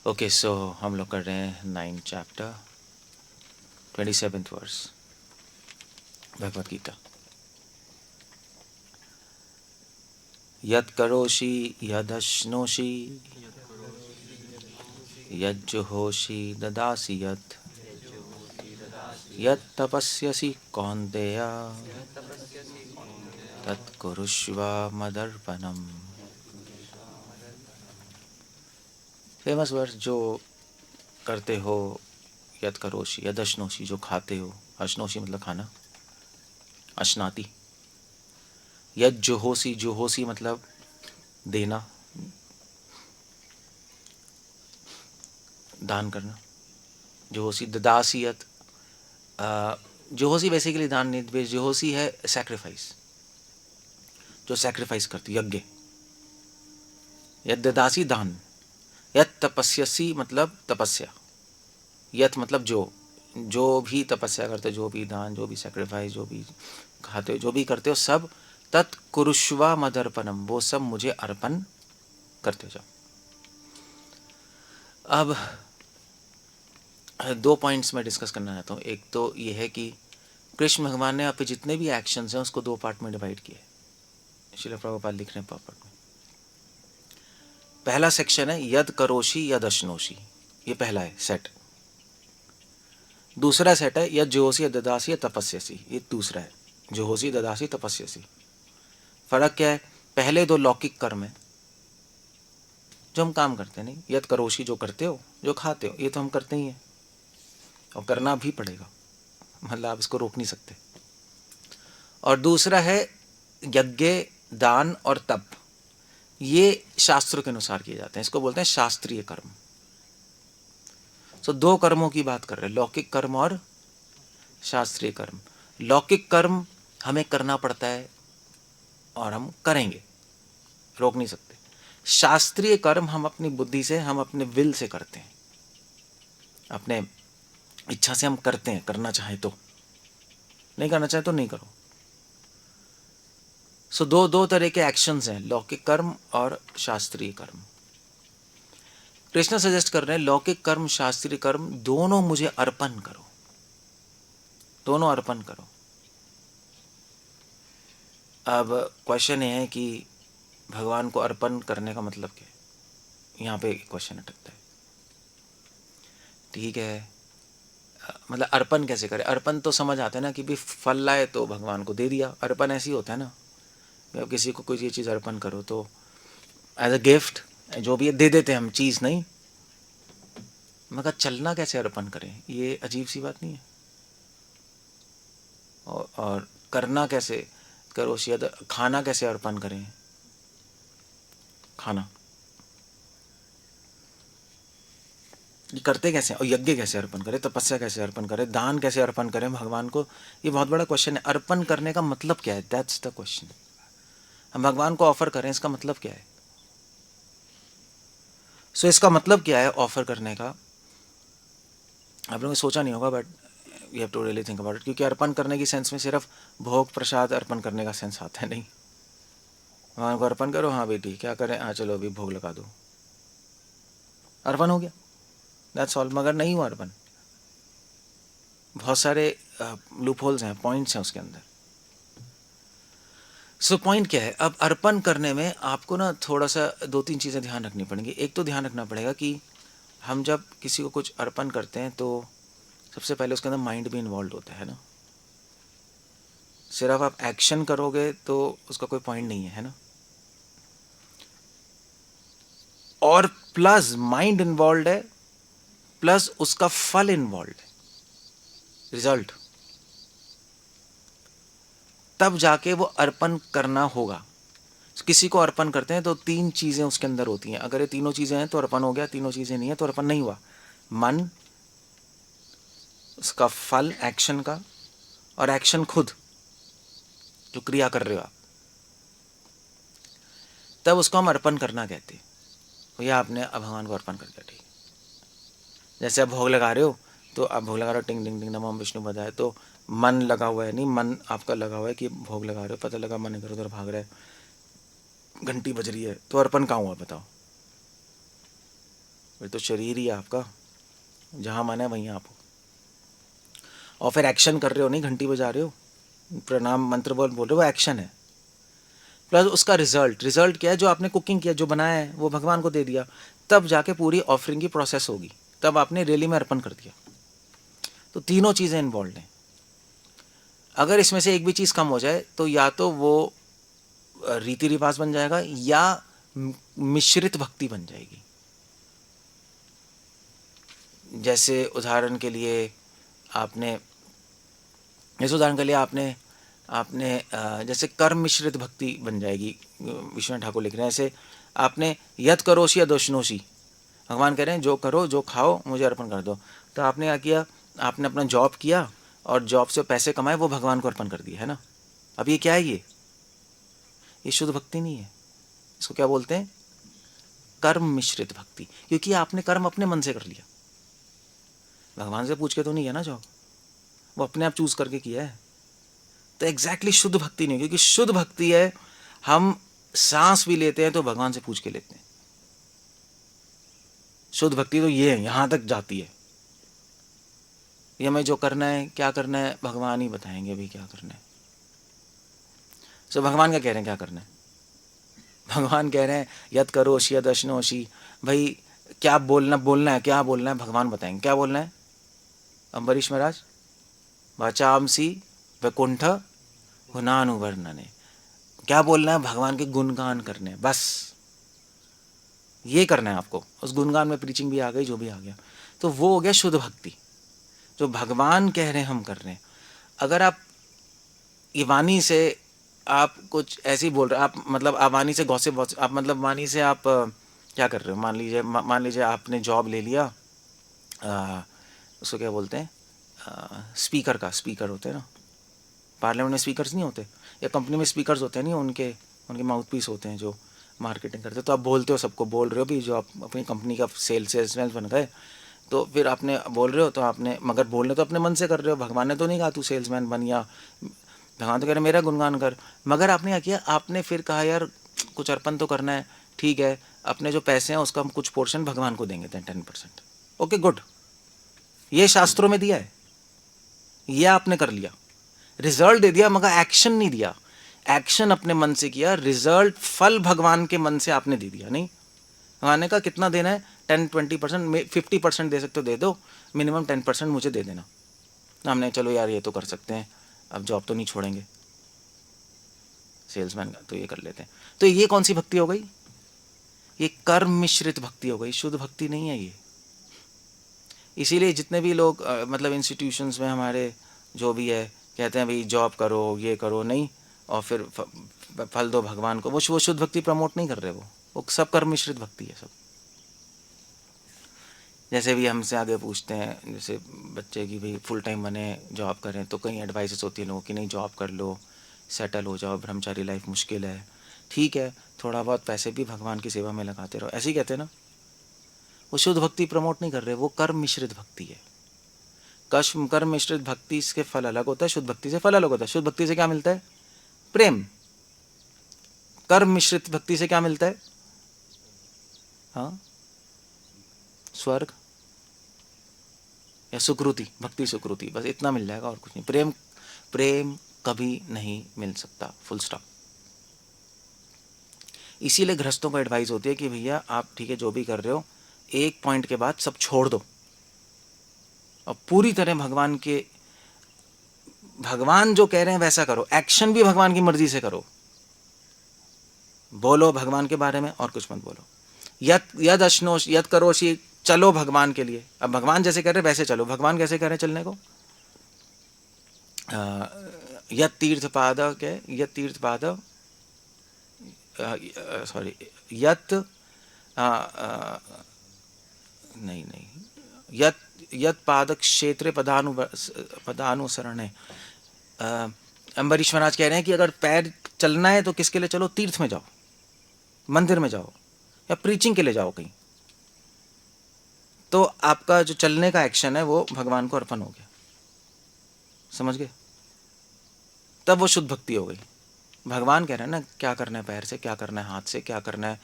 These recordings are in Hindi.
ओके, सो हम लोग कर रहे हैं 9 chapter 27th verse Bhagavad Gita. यत् करोषि यदश्नोषि यज्जुहोषि ददासि यत् यत् तपस्यसि कौन्तेय तत् कुरुष्व मदर्पणम्। फेमस वर्स जो करते हो, यत् करोषि यदश्नोषि जो खाते हो, अश्नोषि मतलब खाना, अश्नाति। यज्जुहोषि जुहोषि मतलब देना, दान करना। जुहोषि ददासि यत्, जुहोषि बेसिकली दान नहीं, जुहोषि है सैक्रिफाइस, जो सैक्रिफाइस करती, यज्ञ। यद ददासी दान, यत तपस्यसी मतलब तपस्या, यत मतलब जो भी तपस्या करते हो, जो भी दान, जो भी सैक्रिफाइस, जो भी खाते हो, जो भी करते हो, सब तत् कुरुष्वा मदर्पणम, वो सब मुझे अर्पण करते जाओ। अब 2 पॉइंट्स मैं डिस्कस करना चाहता हूँ। एक तो ये है कि कृष्ण भगवान ने आपके जितने भी एक्शंस हैं उसको 2 पार्ट में डिवाइड किए। श्रील प्रभुपाद लिख रहे हैं पॉपट में। पहला सेक्शन है यद करोषि यद अश्नोषि, ये पहला है सेट। दूसरा सेट है यद जोहोषि यद ददासी यद तपस्यसि, ये दूसरा है जोहोषि ददासी तपस्यसि। फर्क क्या है? पहले 2 लौकिक कर्म है जो हम काम करते नहीं। यद करोषि जो करते हो, जो खाते हो, ये तो हम करते ही हैं और करना भी पड़ेगा, मतलब आप इसको रोक नहीं सकते। और दूसरा है यज्ञ, दान और तप, ये शास्त्रों के अनुसार किए जाते हैं, इसको बोलते हैं शास्त्रीय कर्म। तो 2 कर्मों की बात कर रहे हैं, लौकिक कर्म और शास्त्रीय कर्म। लौकिक कर्म हमें करना पड़ता है और हम करेंगे, रोक नहीं सकते। शास्त्रीय कर्म हम अपनी बुद्धि से, हम अपने विल से करते हैं, अपने इच्छा से हम करते हैं, करना चाहे तो, नहीं करना चाहे तो नहीं करो। सो दो तरह के एक्शंस हैं, लौकिक कर्म और शास्त्रीय कर्म। कृष्ण सजेस्ट कर रहे हैं लौकिक कर्म शास्त्रीय कर्म दोनों मुझे अर्पण करो, दोनों अर्पण करो। अब क्वेश्चन ये है कि भगवान को अर्पण करने का मतलब क्या है? यहाँ पे क्वेश्चन अटकता है। ठीक है, मतलब अर्पण कैसे करें? अर्पण तो समझ आते हैं ना कि भी फल लाए तो भगवान को दे दिया, अर्पण ऐसे ही होता है ना। अब किसी को कोई चीज़ अर्पण करो तो एज अ गिफ्ट जो भी है दे देते हैं हम, चीज़ नहीं। मगर चलना कैसे अर्पण करें, ये अजीब सी बात नहीं है? और करना कैसे करो, शायद खाना कैसे अर्पण करें, खाना ये करते कैसे, और यज्ञ कैसे अर्पण करें, तपस्या कैसे अर्पण करें, दान कैसे अर्पण करें भगवान को, ये बहुत बड़ा क्वेश्चन है। अर्पण करने का मतलब क्या है? That's the question. हम भगवान को ऑफर करें, इसका मतलब क्या है? सो इसका मतलब क्या है ऑफर करने का? आप लोगों ने सोचा नहीं होगा, but you have to really think about it. क्योंकि अर्पण करने की सेंस में सिर्फ भोग प्रसाद अर्पण करने का सेंस आता है, नहीं। भगवान को अर्पण करो, हाँ बेटी क्या करें, हाँ चलो अभी भोग लगा दो, अर्पण हो गया, दैट्स ऑल। मगर नहीं हुआ अर्पण। बहुत सारे लूप होल्स हैं, पॉइंट्स हैं उसके अंदर। सो पॉइंट क्या है? अब अर्पण करने में आपको ना थोड़ा सा 2-3 चीज़ें ध्यान रखनी पड़ेंगी। एक तो ध्यान रखना पड़ेगा कि हम जब किसी को कुछ अर्पण करते हैं तो सबसे पहले उसके अंदर माइंड भी इन्वॉल्व होता है ना। सिर्फ आप एक्शन करोगे तो उसका कोई पॉइंट नहीं है ना। और प्लस माइंड इन्वॉल्व है, प्लस उसका फल इन्वॉल्व है, रिजल्ट, तब जाके वो अर्पण करना होगा। किसी को अर्पण करते हैं तो 3 चीज़ें उसके अंदर होती हैं। अगर ये तीनों चीज़ें हैं तो अर्पण हो गया, तीनों चीज़ें नहीं है तो अर्पण नहीं हुआ। मन, उसका फल एक्शन का, और एक्शन खुद जो क्रिया कर रहे हो आप, तब उसको हम अर्पण करना कहते हैं। भैया आपने अब भगवान को अर्पण कर दिया, ठीक। जैसे आप भोग लगा रहे हो तो आप भोग लगा रहे हो, टिंग टिंग टिंग नमो विष्णु बधाए, तो मन लगा हुआ है, नहीं मन आपका लगा हुआ है कि भोग लगा रहे हो, पता लगा मन इधर उधर भाग रहा है, घंटी बज रही है, तो अर्पण कहाँ हुआ बताओ? फिर तो शरीर ही है आपका, जहाँ मन है वहीं आप हो। और फिर एक्शन कर रहे हो, नहीं घंटी बजा रहे हो, प्रणाम मंत्र बोल रहे हो, वो एक्शन है। प्लस उसका रिजल्ट क्या है, जो आपने कुकिंग किया, जो बनाया है वो भगवान को दे दिया, तब जाके पूरी ऑफरिंग की प्रोसेस होगी, तब आपने रेली में अर्पण कर दिया। तो तीनों चीज़ें इन्वॉल्व हैं। अगर इसमें से एक भी चीज़ कम हो जाए तो या तो वो रीति रिवाज बन जाएगा या मिश्रित भक्ति बन जाएगी। जैसे उदाहरण के लिए आपने आपने जैसे कर्म मिश्रित भक्ति बन जाएगी। विश्वनाथ ठाकुर लिख रहे हैं ऐसे, आपने यत करोषि अदोषनोषि, भगवान कह रहे हैं जो करो जो खाओ मुझे अर्पण कर दो। तो आपने क्या किया, आपने अपना जॉब किया और जॉब से पैसे कमाए, वो भगवान को अर्पण कर दिए, है ना। अब ये क्या है, ये शुद्ध भक्ति नहीं है। इसको क्या बोलते हैं, कर्म मिश्रित भक्ति, क्योंकि आपने कर्म अपने मन से कर लिया, भगवान से पूछ के तो नहीं है ना जॉब, वो अपने आप चूज करके किया है। तो एग्जैक्टली शुद्ध भक्ति नहीं, क्योंकि शुद्ध भक्ति है हम सांस भी लेते हैं तो भगवान से पूछ के लेते हैं। शुद्ध भक्ति तो ये है, यहां तक जाती है, ये हमें जो करना है क्या करना है भगवान ही बताएंगे अभी क्या करना है। सो भगवान क्या कह रहे हैं क्या करना है, भगवान कह रहे हैं यद करोषि यद अश्नोषि, भाई क्या बोलना है क्या बोलना है भगवान बताएंगे क्या बोलना है। अम्बरीश महाराज, वाचामसी वैकुंठ गुणानुवर्णने, क्या बोलना है, भगवान के गुणगान करने हैं, बस ये करना है आपको। उस गुणगान में प्रीचिंग भी आ गई, जो भी आ गया, तो वो हो गया शुद्ध भक्ति, जो भगवान कह रहे हैं हम कर रहे हैं। अगर आप ये वाणी से आप कुछ ऐसे ही बोल रहे, आप मतलब आप वाणी से गॉसिप, आप मतलब वाणी से आप क्या कर रहे हो, मान लीजिए आपने जॉब ले लिया, उसको क्या बोलते हैं, स्पीकर का, स्पीकर होते हैं ना, पार्लियामेंट में स्पीकर्स नहीं होते, या कंपनी में स्पीकर्स होते हैं नहीं, उनके माउथ पीस होते हैं जो मार्केटिंग करते हैं। तो आप बोलते हो, सबको बोल रहे हो भी, जो आप अपनी कंपनी का सेल्समैन बन गए, तो फिर आपने बोल रहे हो, तो आपने मगर बोलने तो अपने मन से कर रहे हो, भगवान ने तो नहीं कहा तू सेल्समैन बन, या भगवान तो कह रहे मेरा गुणगान कर। मगर आपने क्या किया, आपने फिर कहा यार कुछ अर्पण तो करना है, ठीक है, अपने जो पैसे हैं उसका हम कुछ पोर्शन भगवान को देंगे 10%। ओके गुड, ये शास्त्रों में दिया है, ये आपने कर लिया, रिजल्ट दे दिया, मगर एक्शन नहीं दिया। एक्शन अपने मन से किया, रिजल्ट फल भगवान के मन से आपने दे दिया नहीं। भगवान ने कहा कितना देना है, 10-20%, 50% दे सकते हो दे दो, मिनिमम 10% मुझे दे देना। हमने चलो यार ये तो कर सकते हैं, अब जॉब तो नहीं छोड़ेंगे सेल्समैन का, तो ये कर लेते हैं। तो ये कौन सी भक्ति हो गई, ये कर्म मिश्रित भक्ति हो गई, शुद्ध भक्ति नहीं है ये। इसीलिए जितने भी लोग मतलब इंस्टीट्यूशंस में हमारे जो भी है कहते हैं भाई जॉब करो ये करो, नहीं, और फिर फल दो भगवान को, वो शुद्ध भक्ति प्रमोट नहीं कर रहे, वो सब कर्म मिश्रित भक्ति है सब। जैसे भी हमसे आगे पूछते हैं जैसे बच्चे की भाई फुल टाइम बने जॉब करें, तो कई एडवाइसेस होती है लोगों की, नहीं जॉब कर लो, सेटल हो जाओ, ब्रह्मचारी लाइफ मुश्किल है, ठीक है, थोड़ा बहुत पैसे भी भगवान की सेवा में लगाते रहो, ऐसे ही कहते हैं ना। वो शुद्ध भक्ति प्रमोट नहीं कर रहे, वो कर्म मिश्रित भक्ति है। कर्म मिश्रित भक्ति के फल अलग होता है, शुद्ध भक्ति से फल अलग होता है। शुद्ध भक्ति से क्या मिलता है, प्रेम। कर्म मिश्रित भक्ति से क्या मिलता है, हाँ, स्वर्ग या सुकृति, भक्ति सुकृति, बस इतना मिल जाएगा और कुछ नहीं। प्रेम कभी नहीं मिल सकता, फुल स्टॉप। इसीलिए गृहस्थों को एडवाइस होती है कि भैया आप ठीक है जो भी कर रहे हो, एक पॉइंट के बाद सब छोड़ दो और पूरी तरह भगवान जो कह रहे हैं वैसा करो, एक्शन भी भगवान की मर्जी से करो, बोलो भगवान के बारे में और कुछ मत बोलो। यद अश्नोष यद करोषि, चलो भगवान के लिए। अब भगवान जैसे कह रहे हैं वैसे चलो। भगवान कैसे कह रहे हैं चलने को, यद तीर्थ पाद के, यद तीर्थ पाद सॉरी यत नहीं यत पाद क्षेत्र पदानुसरण है। अम्बरीश महाराज कह रहे हैं कि अगर पैर चलना है तो किसके लिए चलो, तीर्थ में जाओ, मंदिर में जाओ, या प्रीचिंग के लिए जाओ कहीं, तो आपका जो चलने का एक्शन है वो भगवान को अर्पण हो गया, समझ गए, तब वो शुद्ध भक्ति हो गई। भगवान कह रहे हैं ना क्या करना है पैर से, क्या करना है हाथ से, क्या करना है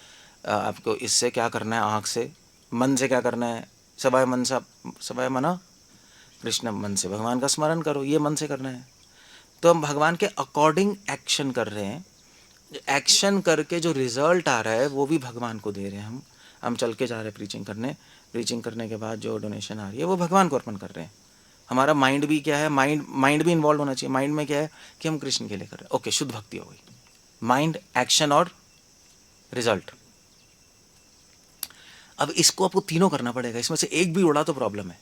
आपको इससे, क्या करना है आँख से, मन से क्या करना है, सवाय मन सा सवाय मना कृष्ण, मन से भगवान का स्मरण करो, ये मन से करना है। तो हम भगवान के अकॉर्डिंग एक्शन कर रहे हैं, एक्शन करके जो रिजल्ट आ रहा है वो भी भगवान को दे रहे हैं। हम चल के जा रहे हैं प्रीचिंग करने, प्रीचिंग करने के बाद जो डोनेशन आ रही है वो भगवान को अर्पण कर रहे हैं। हमारा माइंड भी क्या है, माइंड भी इन्वॉल्व होना चाहिए। माइंड में क्या है कि हम कृष्ण के लिए कर रहे हैं। ओके, शुद्ध भक्ति हो गई, माइंड, एक्शन और रिजल्ट। अब इसको आपको तीनों करना पड़ेगा, इसमें से एक भी उड़ा तो प्रॉब्लम है।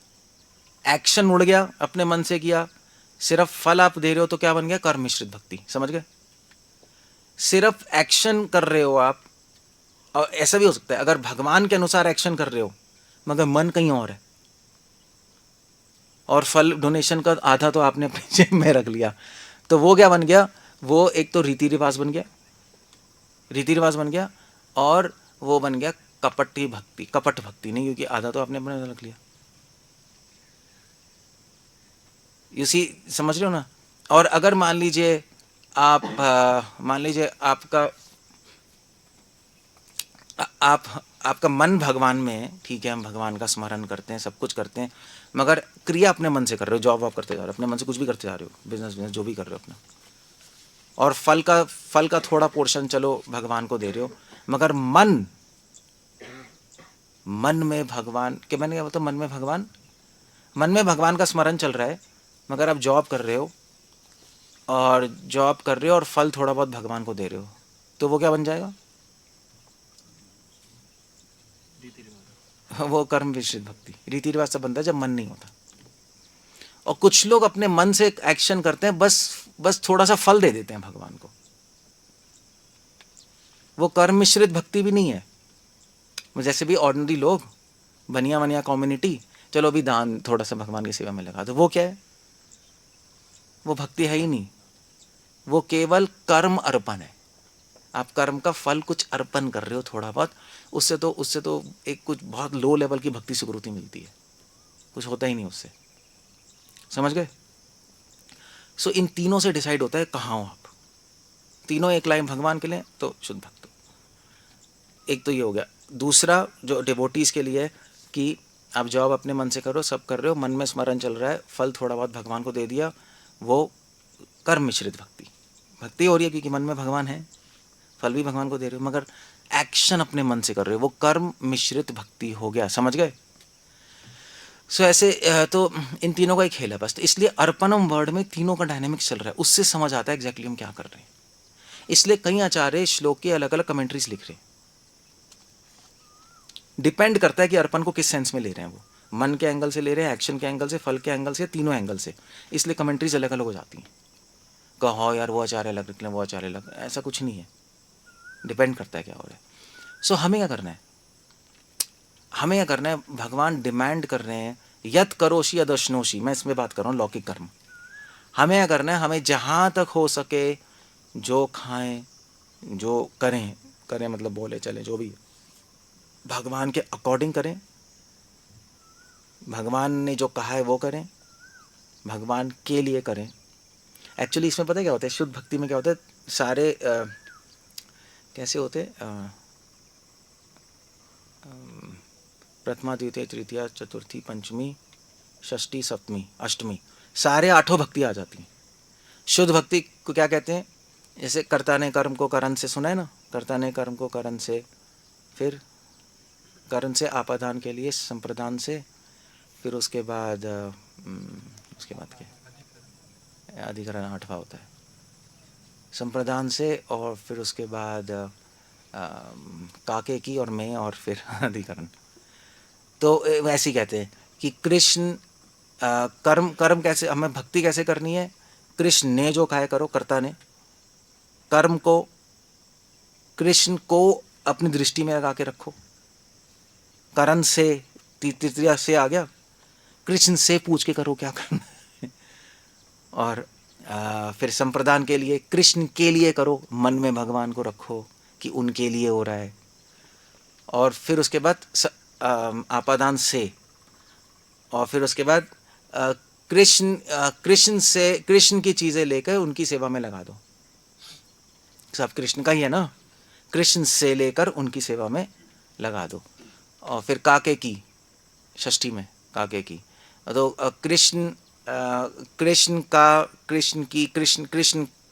एक्शन उड़ गया, अपने मन से किया, सिर्फ फल आप दे रहे हो तो क्या बन गया, कर्म मिश्रित भक्ति। समझ गए? सिर्फ एक्शन कर रहे हो आप, और ऐसा भी हो सकता है अगर भगवान के अनुसार एक्शन कर रहे हो मगर मन कहीं और है, और फल डोनेशन का आधा तो आपने अपनी जेब में रख लिया, तो वो क्या बन गया, वो एक तो रीति रिवाज बन गया, रीति रिवाज बन गया, और वो बन गया कपटी भक्ति। कपट भक्ति नहीं, क्योंकि आधा तो आपने अपने रख लिया। इसी समझ रहे हो ना? और अगर मान लीजिए आपका आपका मन भगवान में है, ठीक है, हम भगवान का स्मरण करते हैं, सब कुछ करते हैं, मगर क्रिया अपने मन से कर रहे हो, जॉब वॉब करते जा रहे हो, अपने मन से कुछ भी करते जा रहे हो, बिजनेस जो भी कर रहे हो अपना, और फल का थोड़ा पोर्शन चलो भगवान को दे रहे हो, मगर मन में भगवान के, मैंने क्या बोलता, मन में भगवान का स्मरण चल रहा है, मगर आप जॉब कर रहे हो और फल थोड़ा बहुत भगवान को दे रहे हो, तो वो क्या बन जाएगा, वो कर्म विश्रित भक्ति। रीति रिवाज से बनता है जब मन नहीं होता। और कुछ लोग अपने मन से एक्शन करते हैं, बस थोड़ा सा फल दे देते हैं भगवान को, वो कर्म मिश्रित भक्ति भी नहीं है। जैसे भी ऑर्डिनरी लोग, बनिया बनिया कम्युनिटी, चलो अभी दान थोड़ा सा भगवान की सेवा में लगा दो, वो क्या है, वो भक्ति है ही नहीं, वो केवल कर्म अर्पण है। आप कर्म का फल कुछ अर्पण कर रहे हो थोड़ा बहुत, उससे तो एक कुछ बहुत लो लेवल की भक्ति स्वीकृति मिलती है, कुछ होता ही नहीं उससे। समझ गए? सो इन तीनों से डिसाइड होता है कहाँ हो आप। तीनों एक लाइन भगवान के लिए तो शुद्ध भक्त। एक तो ये हो गया। दूसरा जो डिवोटीज के लिए है कि आप जॉब अपने मन से करो, सब कर रहे हो, मन में स्मरण चल रहा है, फल थोड़ा बहुत भगवान को दे दिया, वो कर्म मिश्रित भक्ति हो रही है, क्योंकि मन में भगवान है, फल भी भगवान को दे रहे हो, मगर एक्शन अपने मन से कर रहे हो, वो कर्म मिश्रित भक्ति हो गया। समझ गए? सो ऐसे तो इन तीनों का एक खेल है बस। तो इसलिए अर्पणम वर्ड में तीनों का डायनेमिक्स चल रहा है, उससे समझ आता है एग्जैक्टली हम क्या कर रहे हैं। इसलिए कई आचार्य श्लोक के अलग अलग कमेंट्रीज लिख रहे हैं। डिपेंड करता है कि अर्पण को किस सेंस में ले रहे हैं, वो मन के एंगल से ले रहे हैं, एक्शन के एंगल से, फल के एंगल से, तीनों एंगल से। इसलिए कमेंट्रीज अलग अलग हो जाती हैं। कहो यार वो आचार्य अलग निकले, वो आचार्य अलग, ऐसा कुछ नहीं है, डिपेंड करता है क्या हो रहा है। सो हमें क्या करना है, भगवान डिमांड कर रहे हैं, यत करोषि अदश्नोषि, मैं इसमें बात कर रहा हूँ लौकिक कर्म। हमें क्या करना है, हमें जहाँ तक हो सके जो खाएं, जो करें मतलब बोले चले, जो भी भगवान के अकॉर्डिंग करें, भगवान ने जो कहा है वो करें, भगवान के लिए करें। एक्चुअली इसमें पता है क्या होता है, शुद्ध भक्ति में क्या होता है, सारे कैसे होते, प्रथमा द्वितीय तृतीया चतुर्थी पंचमी षष्ठी सप्तमी अष्टमी, सारे 8 भक्ति आ जाती हैं। शुद्ध भक्ति को क्या कहते हैं, जैसे कर्ता ने कर्म को करण से, सुना है ना, कर्ता ने कर्म को करण से, फिर करण से आपादान के लिए संप्रदान से, फिर उसके बाद क्या अधिकरण 8वां होता है, संप्रदान से, और फिर उसके बाद काके की और मैं, और फिर अधिकरण। तो वैसे ही कहते हैं कि कृष्ण कर्म कैसे, हमें भक्ति कैसे करनी है, कृष्ण ने जो कहा करो, कर्ता ने, कर्म को कृष्ण को अपनी दृष्टि में लगा के रखो, करण से तृतीया से आ गया, कृष्ण से पूछ के करो क्या करना है, और फिर संप्रदान के लिए कृष्ण के लिए करो, मन में भगवान को रखो कि उनके लिए हो रहा है, और फिर उसके बाद आपादान से, और फिर उसके बाद कृष्ण की चीज़ें लेकर उनकी सेवा में लगा दो। सब कृष्ण का ही है ना, कृष्ण से लेकर उनकी सेवा में लगा दो। और फिर काके की, षष्ठी में काके की। तो कृष्ण कृष्ण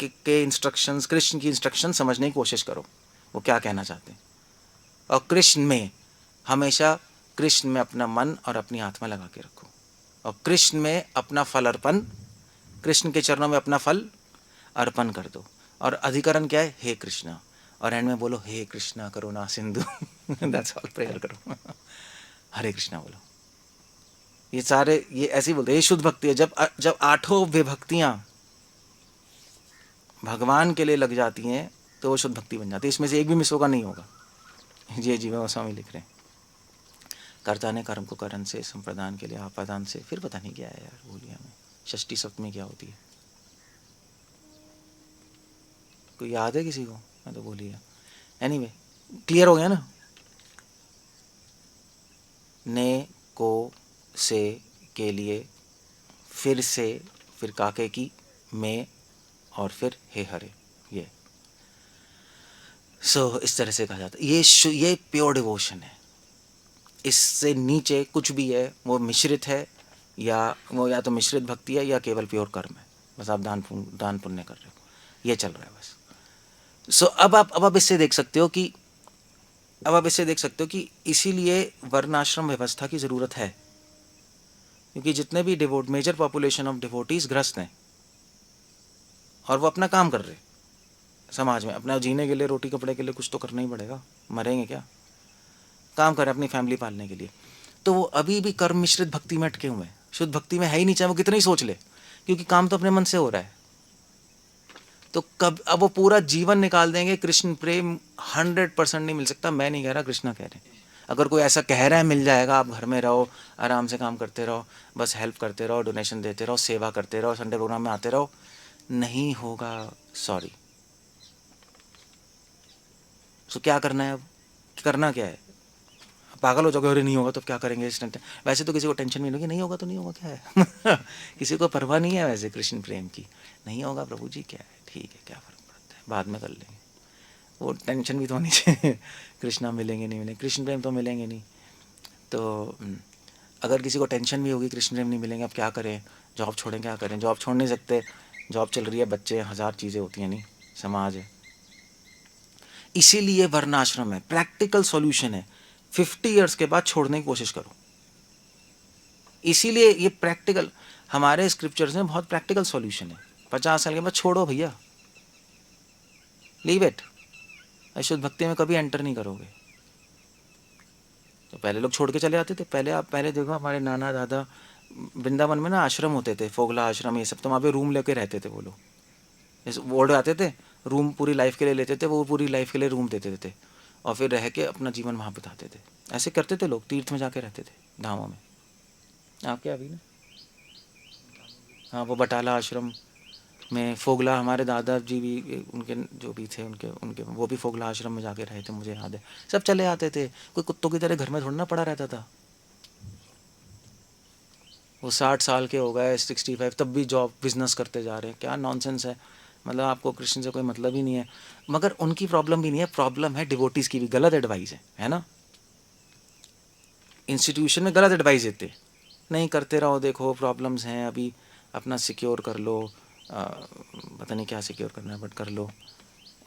के इंस्ट्रक्शंस, कृष्ण की इंस्ट्रक्शन समझने की कोशिश करो, वो क्या कहना चाहते हैं। और कृष्ण में हमेशा, कृष्ण में अपना मन और अपनी आत्मा लगा के रखो, और कृष्ण में अपना फल अर्पण, कृष्ण के चरणों में अपना फल अर्पण कर दो। और अधिकरण क्या है? हे कृष्णा। और एंड में बोलो हे कृष्णा करुणा सिंधु। दैट्स ऑल, प्रेयर करो। हरे कृष्णा बोलो। ये सारे ये ऐसे ही बोलते हैं, ये शुद्ध भक्ति है। जब आठों विभक्तियां भगवान के लिए लग जाती हैं तो वो शुद्ध भक्ति बन जाती है। इसमें से एक भी मिस होगा नहीं होगा। ये जीवन गोस्वामी लिख रहे हैं, कर्ता ने कर्म को करण से, संप्रदान के लिए आपादान से, फिर पता नहीं क्या है यार, भूलिए हमें। षष्ठी सप्तमी क्या होती है? कोई याद है किसी को? मैं तो भूल गया। एनीवे, क्लियर हो गया ना? ने, को, से, के लिए, फिर से, फिर काके की, में, और फिर हे हरे। ये इस तरह से कहा जाता है। ये प्योर डिवोशन है। इससे नीचे कुछ भी है वो मिश्रित है, या तो मिश्रित भक्ति है या केवल प्योर कर्म है। बस आप दान पुण्य कर रहे हो, ये चल रहा है बस। अब आप इससे देख सकते हो कि इसीलिए वर्णाश्रम व्यवस्था की ज़रूरत है, क्योंकि जितने भी मेजर पॉपुलेशन ऑफ डिवोटीज ग्रस्त हैं और वो अपना काम कर रहे हैं समाज में, अपना जीने के लिए, रोटी कपड़े के लिए कुछ तो करना ही पड़ेगा, मरेंगे क्या, काम करें अपनी फैमिली पालने के लिए, तो वो अभी भी कर्म मिश्रित भक्ति में अटके हुए हैं, शुद्ध भक्ति में है ही नहीं, चाहे वो कितना ही सोच ले, क्योंकि काम तो अपने मन से हो रहा है। तो अब वो पूरा जीवन निकाल देंगे, कृष्ण प्रेम 100% नहीं मिल सकता। मैं नहीं कह रहा, कृष्णा कह रहे हैं। अगर कोई ऐसा कह रहा है मिल जाएगा, आप घर में रहो, आराम से काम करते रहो, बस हेल्प करते रहो, डोनेशन देते रहो, सेवा करते रहो, संडे प्रोग्राम में आते रहो, नहीं होगा, सॉरी। सो क्या करना है अब? करना क्या है? पागल हो जाओगे, अरे नहीं होगा तो क्या करेंगे इस टेंशन। वैसे तो किसी को टेंशन भी नहीं होगा तो नहीं होगा, क्या है। किसी को परवाह नहीं है वैसे कृष्ण प्रेम की। नहीं होगा प्रभु जी, क्या है, ठीक है, क्या फ़र्क पड़ता है, बाद में कर लेंगे। वो टेंशन भी तो होनी चाहिए। कृष्णा मिलेंगे नहीं मिलेंगे, कृष्ण प्रेम तो मिलेंगे नहीं। तो अगर किसी को टेंशन भी होगी कृष्ण प्रेम नहीं मिलेंगे, अब क्या करें, जॉब छोड़ें, क्या करें, जॉब छोड़ नहीं सकते, जॉब चल रही है, बच्चे, 1000 चीज़ें होती हैं, नहीं, समाज है। इसीलिए वर्णाश्रम है, प्रैक्टिकल सॉल्यूशन है। 50 ईयर्स के बाद छोड़ने की कोशिश करो। इसीलिए ये प्रैक्टिकल, हमारे स्क्रिप्चर्स में बहुत प्रैक्टिकल सॉल्यूशन है। 50 साल के बाद छोड़ो भैया, लीव इट। अशुद्ध भक्ति में कभी एंटर नहीं करोगे। तो पहले लोग छोड़ के चले आते थे। पहले देखो, हमारे नाना दादा, वृंदावन में ना आश्रम होते थे, फोगला आश्रम, ये सब, तो वहाँ पे रूम लेके रहते थे वो लोग। जैसे बोर्ड आते थे, रूम पूरी लाइफ के लिए लेते थे, वो पूरी लाइफ के लिए रूम देते थे, और फिर रह के अपना जीवन वहाँ बिताते थे। ऐसे करते थे लोग, तीर्थ में जाके रहते थे, धामों में। आपके अभी ना, हाँ, वो बटाला आश्रम में फोगला, हमारे दादाजी भी, उनके जो भी थे, उनके वो भी फोगला आश्रम में जाके रहे थे, मुझे याद है। सब चले आते थे, कोई कुत्तों की तरह घर में थोड़ा ना पड़ा रहता था। वो 60 साल के हो गए, 65, तब भी जॉब, बिजनेस करते जा रहे हैं। क्या नॉनसेंस है, मतलब आपको कृष्ण से कोई मतलब ही नहीं है। मगर उनकी प्रॉब्लम भी नहीं है, प्रॉब्लम है डिवोटीज़ की भी, गलत एडवाइस है ना। इंस्टीट्यूशन में गलत एडवाइस देते, नहीं करते रहो, देखो प्रॉब्लम्स हैं, अभी अपना सिक्योर कर लो, पता नहीं क्या सिक्योर करना है, बट कर लो,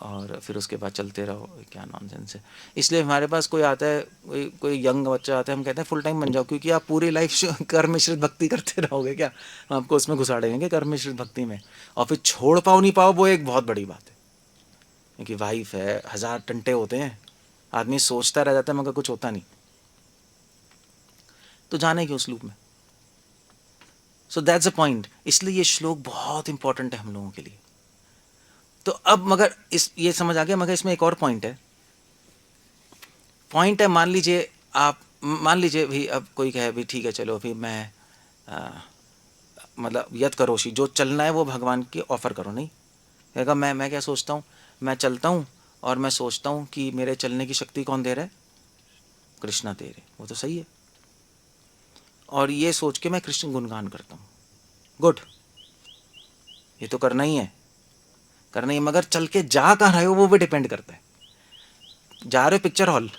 और फिर उसके बाद चलते रहो। क्या नॉनसेंस है। इसलिए हमारे पास कोई आता है, कोई यंग बच्चा आता है, हम कहते हैं फुल टाइम बन जाओ, क्योंकि आप पूरी लाइफ कर्म मिश्रित भक्ति करते रहोगे क्या, हम आपको उसमें घुसाड़ेंगे कर्म मिश्रित भक्ति में, और फिर छोड़ पाओ नहीं पाओ, वो एक बहुत बड़ी बात है। क्योंकि वाइफ है, 1000 टंटे होते हैं, आदमी सोचता रह जाता है मगर कुछ होता नहीं। तो जाने क्यों उस लूप में। So that's a point. इसलिए ये श्लोक बहुत इंपॉर्टेंट है हम लोगों के लिए। तो अब मगर ये समझ आ गया, मगर इसमें एक और पॉइंट है। मान लीजिए भी, अब कोई कहे भी ठीक है चलो अभी मैं मतलब यत करोशी, जो चलना है वो भगवान की ऑफर करो। नहीं कहेगा, मैं क्या सोचता हूँ, मैं चलता हूँ और मैं सोचता हूँ कि मेरे चलने की शक्ति कौन दे रहा है, कृष्णा दे रहे, वो तो सही है। और ये सोच के मैं कृष्ण गुणगान करता हूँ, गुड, ये तो करना ही है। मगर चल के जा कहाँ रहे हो वो भी डिपेंड करता है। जा रहे हो पिक्चर हॉल,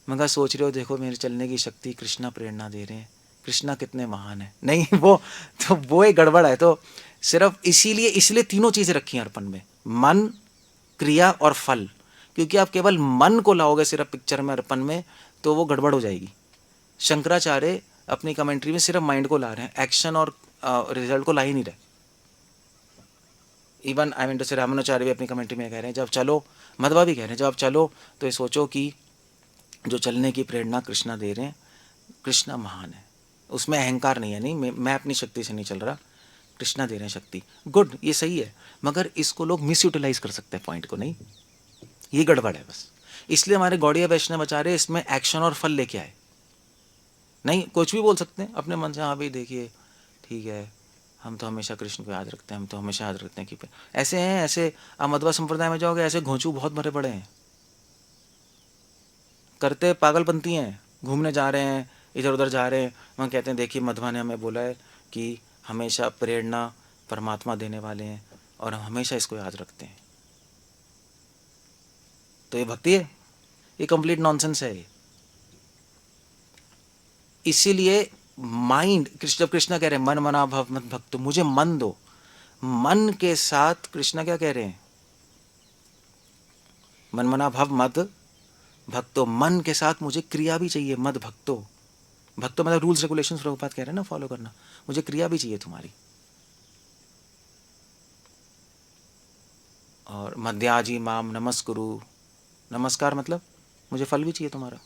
मगर सोच रहे हो देखो मेरे चलने की शक्ति कृष्णा प्रेरणा दे रहे हैं, कृष्णा कितने महान है। नहीं, वो एक गड़बड़ है। तो सिर्फ इसलिए तीनों चीज़ें रखी हैं अर्पण में, मन, क्रिया और फल। क्योंकि आप केवल मन को लाओगे सिर्फ पिक्चर में अर्पण में तो वो गड़बड़ हो जाएगी। शंकराचार्य अपनी कमेंट्री में सिर्फ माइंड को ला रहे हैं, एक्शन और रिजल्ट को ला ही नहीं रहे। इवन आई मीन टू से रामानुचार्य भी अपनी कमेंट्री में कह रहे हैं जब चलो, मध्वा भी कह रहे हैं जब आप चलो तो ये सोचो कि जो चलने की प्रेरणा कृष्णा दे रहे हैं, कृष्णा महान है, उसमें अहंकार नहीं है। नहीं मैं अपनी शक्ति से नहीं चल रहा, कृष्णा दे रहे हैं शक्ति। गुड, ये सही है, मगर इसको लोग मिस यूटिलाइज कर सकते हैं पॉइंट को। नहीं, ये गड़बड़ है बस। इसलिए हमारे गौड़िया वैष्णव आचार्य इसमें एक्शन और फल लेके आए। नहीं, कुछ भी बोल सकते हैं अपने मन से, हाँ भाई देखिए ठीक है, हम तो हमेशा कृष्ण को याद रखते हैं, हम तो हमेशा याद रखते हैं कि ऐसे हैं। ऐसे आप मध्वा संप्रदाय में जाओगे, ऐसे घोंचू बहुत भरे पड़े हैं, करते पागलपंती हैं, घूमने जा रहे हैं, इधर उधर जा रहे हैं, वहाँ कहते हैं देखिए मध्वा ने हमें बोला है कि हमेशा प्रेरणा परमात्मा देने वाले हैं और हम हमेशा इसको याद रखते हैं। तो ये भक्ति है? ये कंप्लीट नॉनसेंस है ये। इसीलिए माइंड, जब कृष्णा कह रहे हैं मन मना भव मत भक्तो, मुझे मन दो, मन के साथ कृष्णा क्या कह रहे हैं? मन मना भव मत भक्तो, मन के साथ मुझे क्रिया भी चाहिए। मद भक्तो, भक्तो मतलब रूल्स रेगुलेशंस प्रभुपाद कह रहे हैं ना, फॉलो करना। मुझे क्रिया भी चाहिए तुम्हारी। और मध्याजी माम नमस्कुरु, नमस्कार मतलब मुझे फल भी चाहिए तुम्हारा।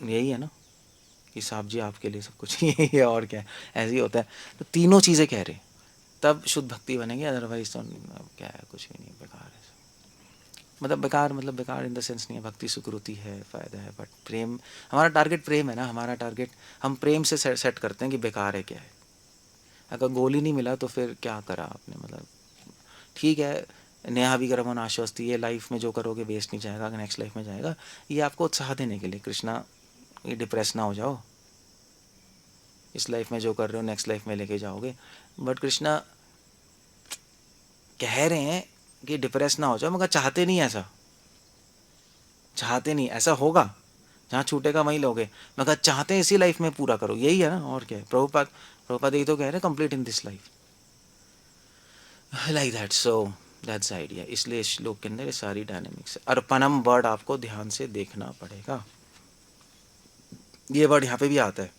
यही है ना कि साहब जी आपके लिए सब कुछ यही है, और क्या है, ऐसे ही होता है। तो तीनों चीज़ें कह रहे हैं तब शुद्ध भक्ति बनेगी, अदरवाइज तो क्या है, कुछ भी नहीं, बेकार है। मतलब बेकार इन द सेंस नहीं है, भक्ति सुकृति है, फ़ायदा है, बट प्रेम, हमारा टारगेट प्रेम है ना, हमारा टारगेट हम प्रेम से सेट करते हैं कि बेकार है क्या है। अगर गोल ही नहीं मिला तो फिर क्या करा आपने, मतलब ठीक है, नेहा विक्रमण आश्वस्ति, ये लाइफ में जो करोगे वेस्ट नहीं जाएगा, नेक्स्ट लाइफ में जाएगा। ये आपको उत्साह देने के लिए, कृष्णा ये डिप्रेस ना हो जाओ, इस लाइफ में जो कर रहे हो नेक्स्ट लाइफ में लेके जाओगे। बट कृष्णा कह रहे हैं कि डिप्रेस ना हो जाओ, मगर चाहते नहीं ऐसा, चाहते नहीं ऐसा होगा, जहाँ छूटेगा वहीं लोगे, मगर चाहते हैं इसी लाइफ में पूरा करो। यही है ना, और क्या है। प्रभुपाद यही तो कह रहे हैं, complete in this life like that. So that's idea. इसलिए श्लोक के अंदर ये सारी डायनेमिक्स है। अर्पणम वर्ड आपको ध्यान से देखना पड़ेगा। ये वर्ड यहाँ पे भी आता है,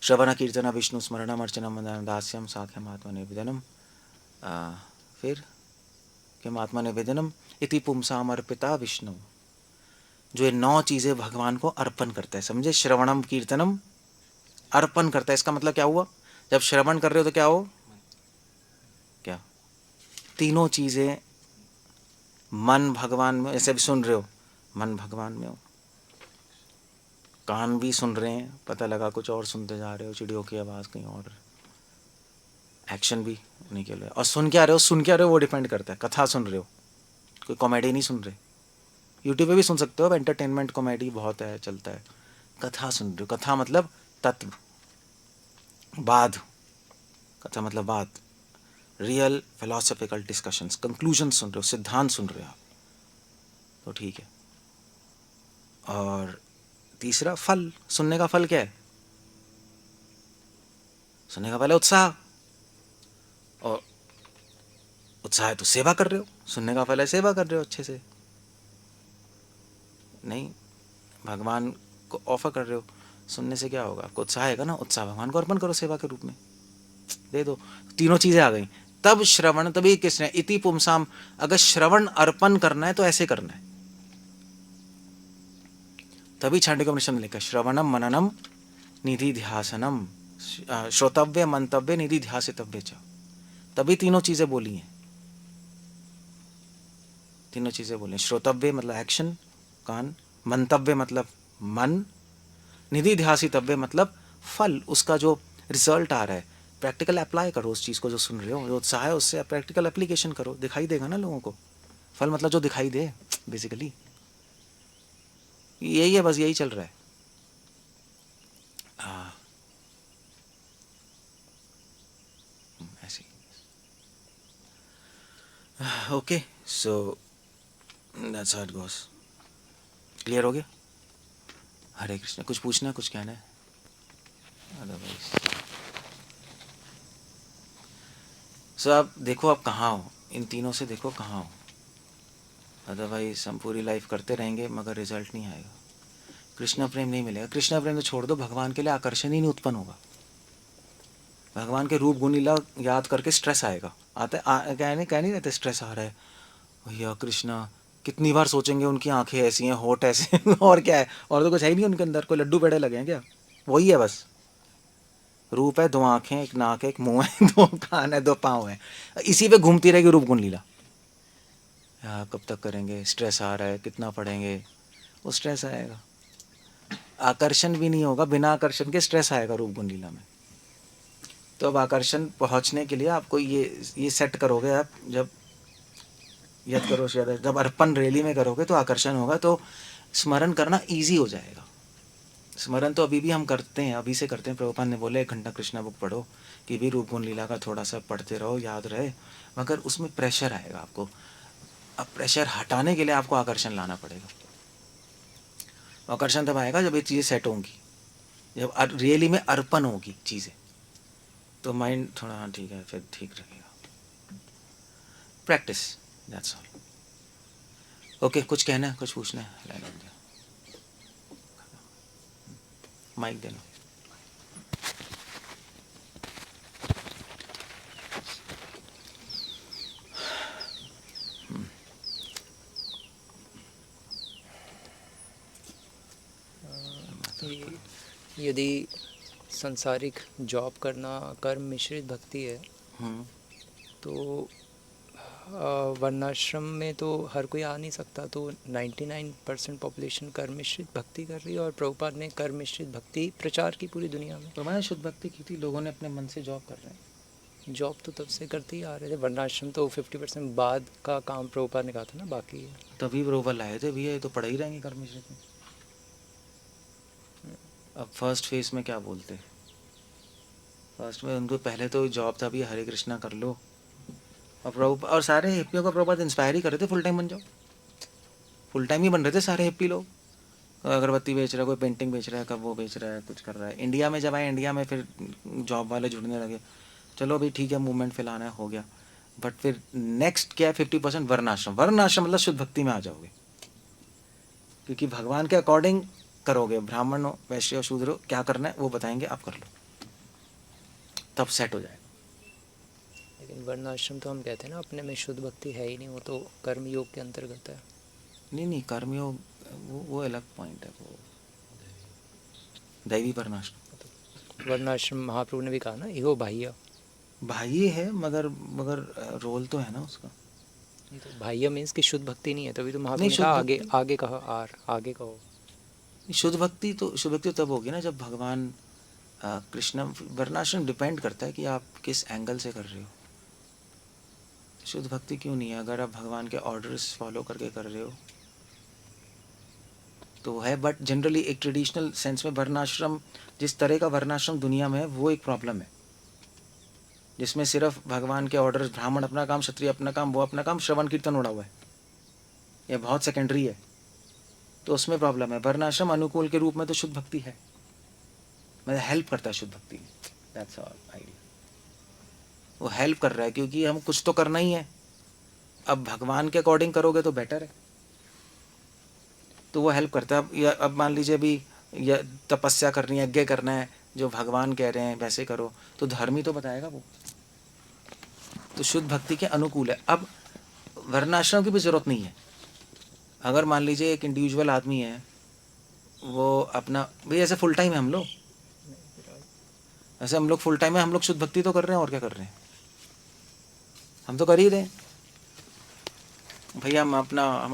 श्रवण कीर्तन विष्णु स्मरणम अर्चनम दास्यम साख्यम आत्मा निवेदनम, फिर किम आत्मा निवेदनम इति पुंसाम अर्पिता विष्णु। जो ये 9 चीज़ें भगवान को अर्पण करता है, समझे। श्रवणम कीर्तनम अर्पण करता है, इसका मतलब क्या हुआ, जब श्रवण कर रहे हो तो क्या हो, क्या तीनों चीज़ें, मन भगवान में, ऐसे भी सुन रहे हो मन भगवान में हो, कान भी सुन रहे हैं, पता लगा कुछ और सुनते जा रहे हो, चिड़ियों की आवाज़ कहीं और, एक्शन भी उन्हीं के लिए। और सुन क्या रहे हो वो डिपेंड करता है। कथा सुन रहे हो, कोई कॉमेडी नहीं सुन रहे, यूट्यूब पे भी सुन सकते हो, एंटरटेनमेंट कॉमेडी बहुत है, चलता है। कथा सुन रहे हो, कथा मतलब तत्व, बाध, कथा मतलब बात, रियल फिलोसॉफिकल डिस्कशंस, कंक्लूजन सुन रहे हो, सिद्धांत सुन रहे हो आप, तो ठीक है। और तीसरा फल, सुनने का फल क्या है, सुनने का फल है उत्साह, और उत्साह है तो सेवा कर रहे हो, सुनने का फल है सेवा कर रहे हो अच्छे से। नहीं, भगवान को ऑफर कर रहे हो, सुनने से क्या होगा, आपको उत्साह आएगा ना, उत्साह भगवान को अर्पण करो सेवा के रूप में, दे दो। तीनों चीजें आ गई। तब श्रवण, तभी किसने, इति पुंसाम, अगर श्रवण अर्पण करना है तो ऐसे करना है। तभी छांडिकोपनिषद में लिखा श्रवणम मननम निधिध्यासनम, श्रोतव्य मंतव्य निधिध्यासितव्य च। तभी तीनों चीजें बोली हैं, तीनों चीजें बोली। श्रोतव्य मतलब एक्शन, कान, मंतव्य मतलब मन, निधिध्यासितव्य मतलब फल, उसका जो रिजल्ट आ रहा है, प्रैक्टिकल अप्लाई करो उस चीज़ को जो सुन रहे हो, जो उत्साह है उससे प्रैक्टिकल एप्लीकेशन करो, दिखाई देगा ना लोगों को। फल मतलब जो दिखाई दे, बेसिकली यही है, बस यही चल रहा है। ऐसे। Okay, so that's how it goes. Clear हो गया? हरे कृष्ण। कुछ पूछना है, कुछ कहना है? अदरवाइज सो आप देखो आप कहाँ हो, इन तीनों से देखो कहाँ हो। अदरवाइज हम पूरी लाइफ करते रहेंगे मगर रिजल्ट नहीं आएगा, कृष्ण प्रेम नहीं मिलेगा। कृष्ण प्रेम तो छोड़ दो, भगवान के लिए आकर्षण ही नहीं उत्पन्न होगा। भगवान के रूप गुण लीला याद करके स्ट्रेस आएगा। कह नहीं रहते स्ट्रेस आ रहा है भैया कृष्णा, कितनी बार सोचेंगे उनकी आंखें ऐसी हैं, होठ ऐसे हैं और क्या है, और तो कुछ है ही नहीं उनके अंदर, कोई लड्डू पेड़े लगे हैं क्या? वही है बस। रूप है, 2 आंखें, 1 नाक है, 1 मुंह है, 2 कान है, 2 पाँव है, इसी पे घूमती रहेगी रूप गुण लीला। यार कब तक करेंगे, स्ट्रेस आ रहा है, कितना पढ़ेंगे, वो स्ट्रेस आएगा। आकर्षण भी नहीं होगा, बिना आकर्षण के स्ट्रेस आएगा रूप गुण लीला में। तो अब आकर्षण पहुंचने के लिए आपको ये सेट करोगे आप, जब यद करो शायद, जब अर्पण रैली में करोगे तो आकर्षण होगा, तो स्मरण करना इजी हो जाएगा। स्मरण तो अभी भी हम करते हैं, अभी से करते हैं। प्रभुपाद ने बोले 1 घंटा कृष्णा बुक पढ़ो, कि भी रूप गुण लीला का थोड़ा सा पढ़ते रहो, याद रहे, मगर उसमें प्रेशर आएगा आपको। अब प्रेशर हटाने के लिए आपको आकर्षण लाना पड़ेगा। आकर्षण तब आएगा जब ये चीज़ें सेट होंगी, जब रियली में अर्पण होगी चीज़ें, तो माइंड थोड़ा हाँ ठीक है, फिर ठीक रहेगा। Practice, that's all. ओके, कुछ कहना है, कुछ पूछना है? माइक देना। यदि संसारिक जॉब करना कर्म मिश्रित भक्ति है, तो वर्णाश्रम में तो हर कोई आ नहीं सकता, तो 99% पॉपुलेशन कर्म मिश्रित भक्ति कर रही है, और प्रभुपाद ने कर्म मिश्रित भक्ति प्रचार की पूरी दुनिया में। तो मैंने शुद्ध भक्ति की थी, लोगों ने अपने मन से जॉब कर रहे हैं। जॉब तो तब से करते ही आ रहे थे, वर्णाश्रम तो 50% बाद का काम प्रभुपाद ने कहा था ना, बाकी है। तभी प्रभुपाद लाए थे भैया, ये तो पढ़ा ही रहेंगे कर्म मिश्रित में। अब फर्स्ट फेज में क्या बोलते, फर्स्ट में उनको पहले तो जॉब था भी हरे कृष्णा कर लो, और प्रभु और सारे हिप्पियों को प्रभुपाद इंस्पायर ही कर रहे थे, फुल टाइम बन जाओ। फुल टाइम ही बन रहे थे सारे हिप्पी लोग। अगरबत्ती बेच रहा है, कोई पेंटिंग बेच रहा है, कब वो बेच रहा है, कुछ कर रहा है। इंडिया में जब आए, इंडिया में फिर जॉब वाले जुड़ने लगे, चलो भाई ठीक है, मूवमेंट फैलाना है, हो गया। बट फिर नेक्स्ट क्या है, 50% वर्णाश्रम। वर्णाश्रम मतलब शुद्ध भक्ति में आ जाओगे, क्योंकि भगवान के अकॉर्डिंग करोगे। ब्राह्मण हो, वैश्य हो, शूद्र हो, क्या करना है वो बताएंगे, आप कर लो, तब सेट हो जाएगा। लेकिन वर्णाश्रम तो हम कहते हैं ना, अपने में शुद्ध भक्ति है ही नहीं, वो तो कर्म योग के अंतर्गत है। नहीं, कर्मयोग वो अलग पॉइंट है, वो दैवी वर्णाश्रम। वर्णाश्रम महाप्रभु ने भी कहा ना, इहो बाह्य। बाह्य है, मगर रोल तो है ना उसका। तो बाह्य मीन्स कि शुद्ध भक्ति नहीं है, तभी तो महाप्रभु नहीं, ने शुद्ध कहा भक्ति, आगे कहो, आगे कहो। शुद्ध भक्ति तो तब होगी ना जब भगवान कृष्ण। वर्णाश्रम डिपेंड करता है कि आप किस एंगल से कर रहे हो। शुद्ध भक्ति क्यों नहीं है, अगर आप भगवान के ऑर्डर्स फॉलो करके कर रहे हो तो है। बट जनरली एक ट्रेडिशनल सेंस में वर्णाश्रम, जिस तरह का वर्णाश्रम दुनिया में है, वो एक प्रॉब्लम है, जिसमें सिर्फ भगवान के ऑर्डर्स, ब्राह्मण अपना काम, क्षत्रिय अपना काम, वो अपना काम, श्रवण कीर्तन उड़ा हुआ है, यह बहुत सेकेंडरी है, तो उसमें प्रॉब्लम है। वर्णाश्रम अनुकूल के रूप में तो शुद्ध भक्ति है, मतलब हेल्प करता है शुद्ध भक्ति में, दैट्स ऑल आइडिया। वो हेल्प कर रहा है क्योंकि हम कुछ तो करना ही है। अब भगवान के अकॉर्डिंग करोगे तो बेटर है, तो वो हेल्प करता है। अब मान लीजिए अभी तपस्या करनी है, यज्ञ करना है, जो भगवान कह रहे हैं वैसे करो, तो धर्म ही तो बताएगा वो, तो शुद्ध भक्ति के अनुकूल है। अब वर्णाश्रम की भी जरूरत नहीं है। अगर मान लीजिए एक इंडिविजुअल आदमी है, वो अपना भाई, ऐसे फुल टाइम है हम लोग, ऐसे हम लोग फुल टाइम है, हम लोग शुद्ध भक्ति तो कर रहे हैं, और क्या कर रहे हैं, हम तो कर ही रहे हैं भैया। हम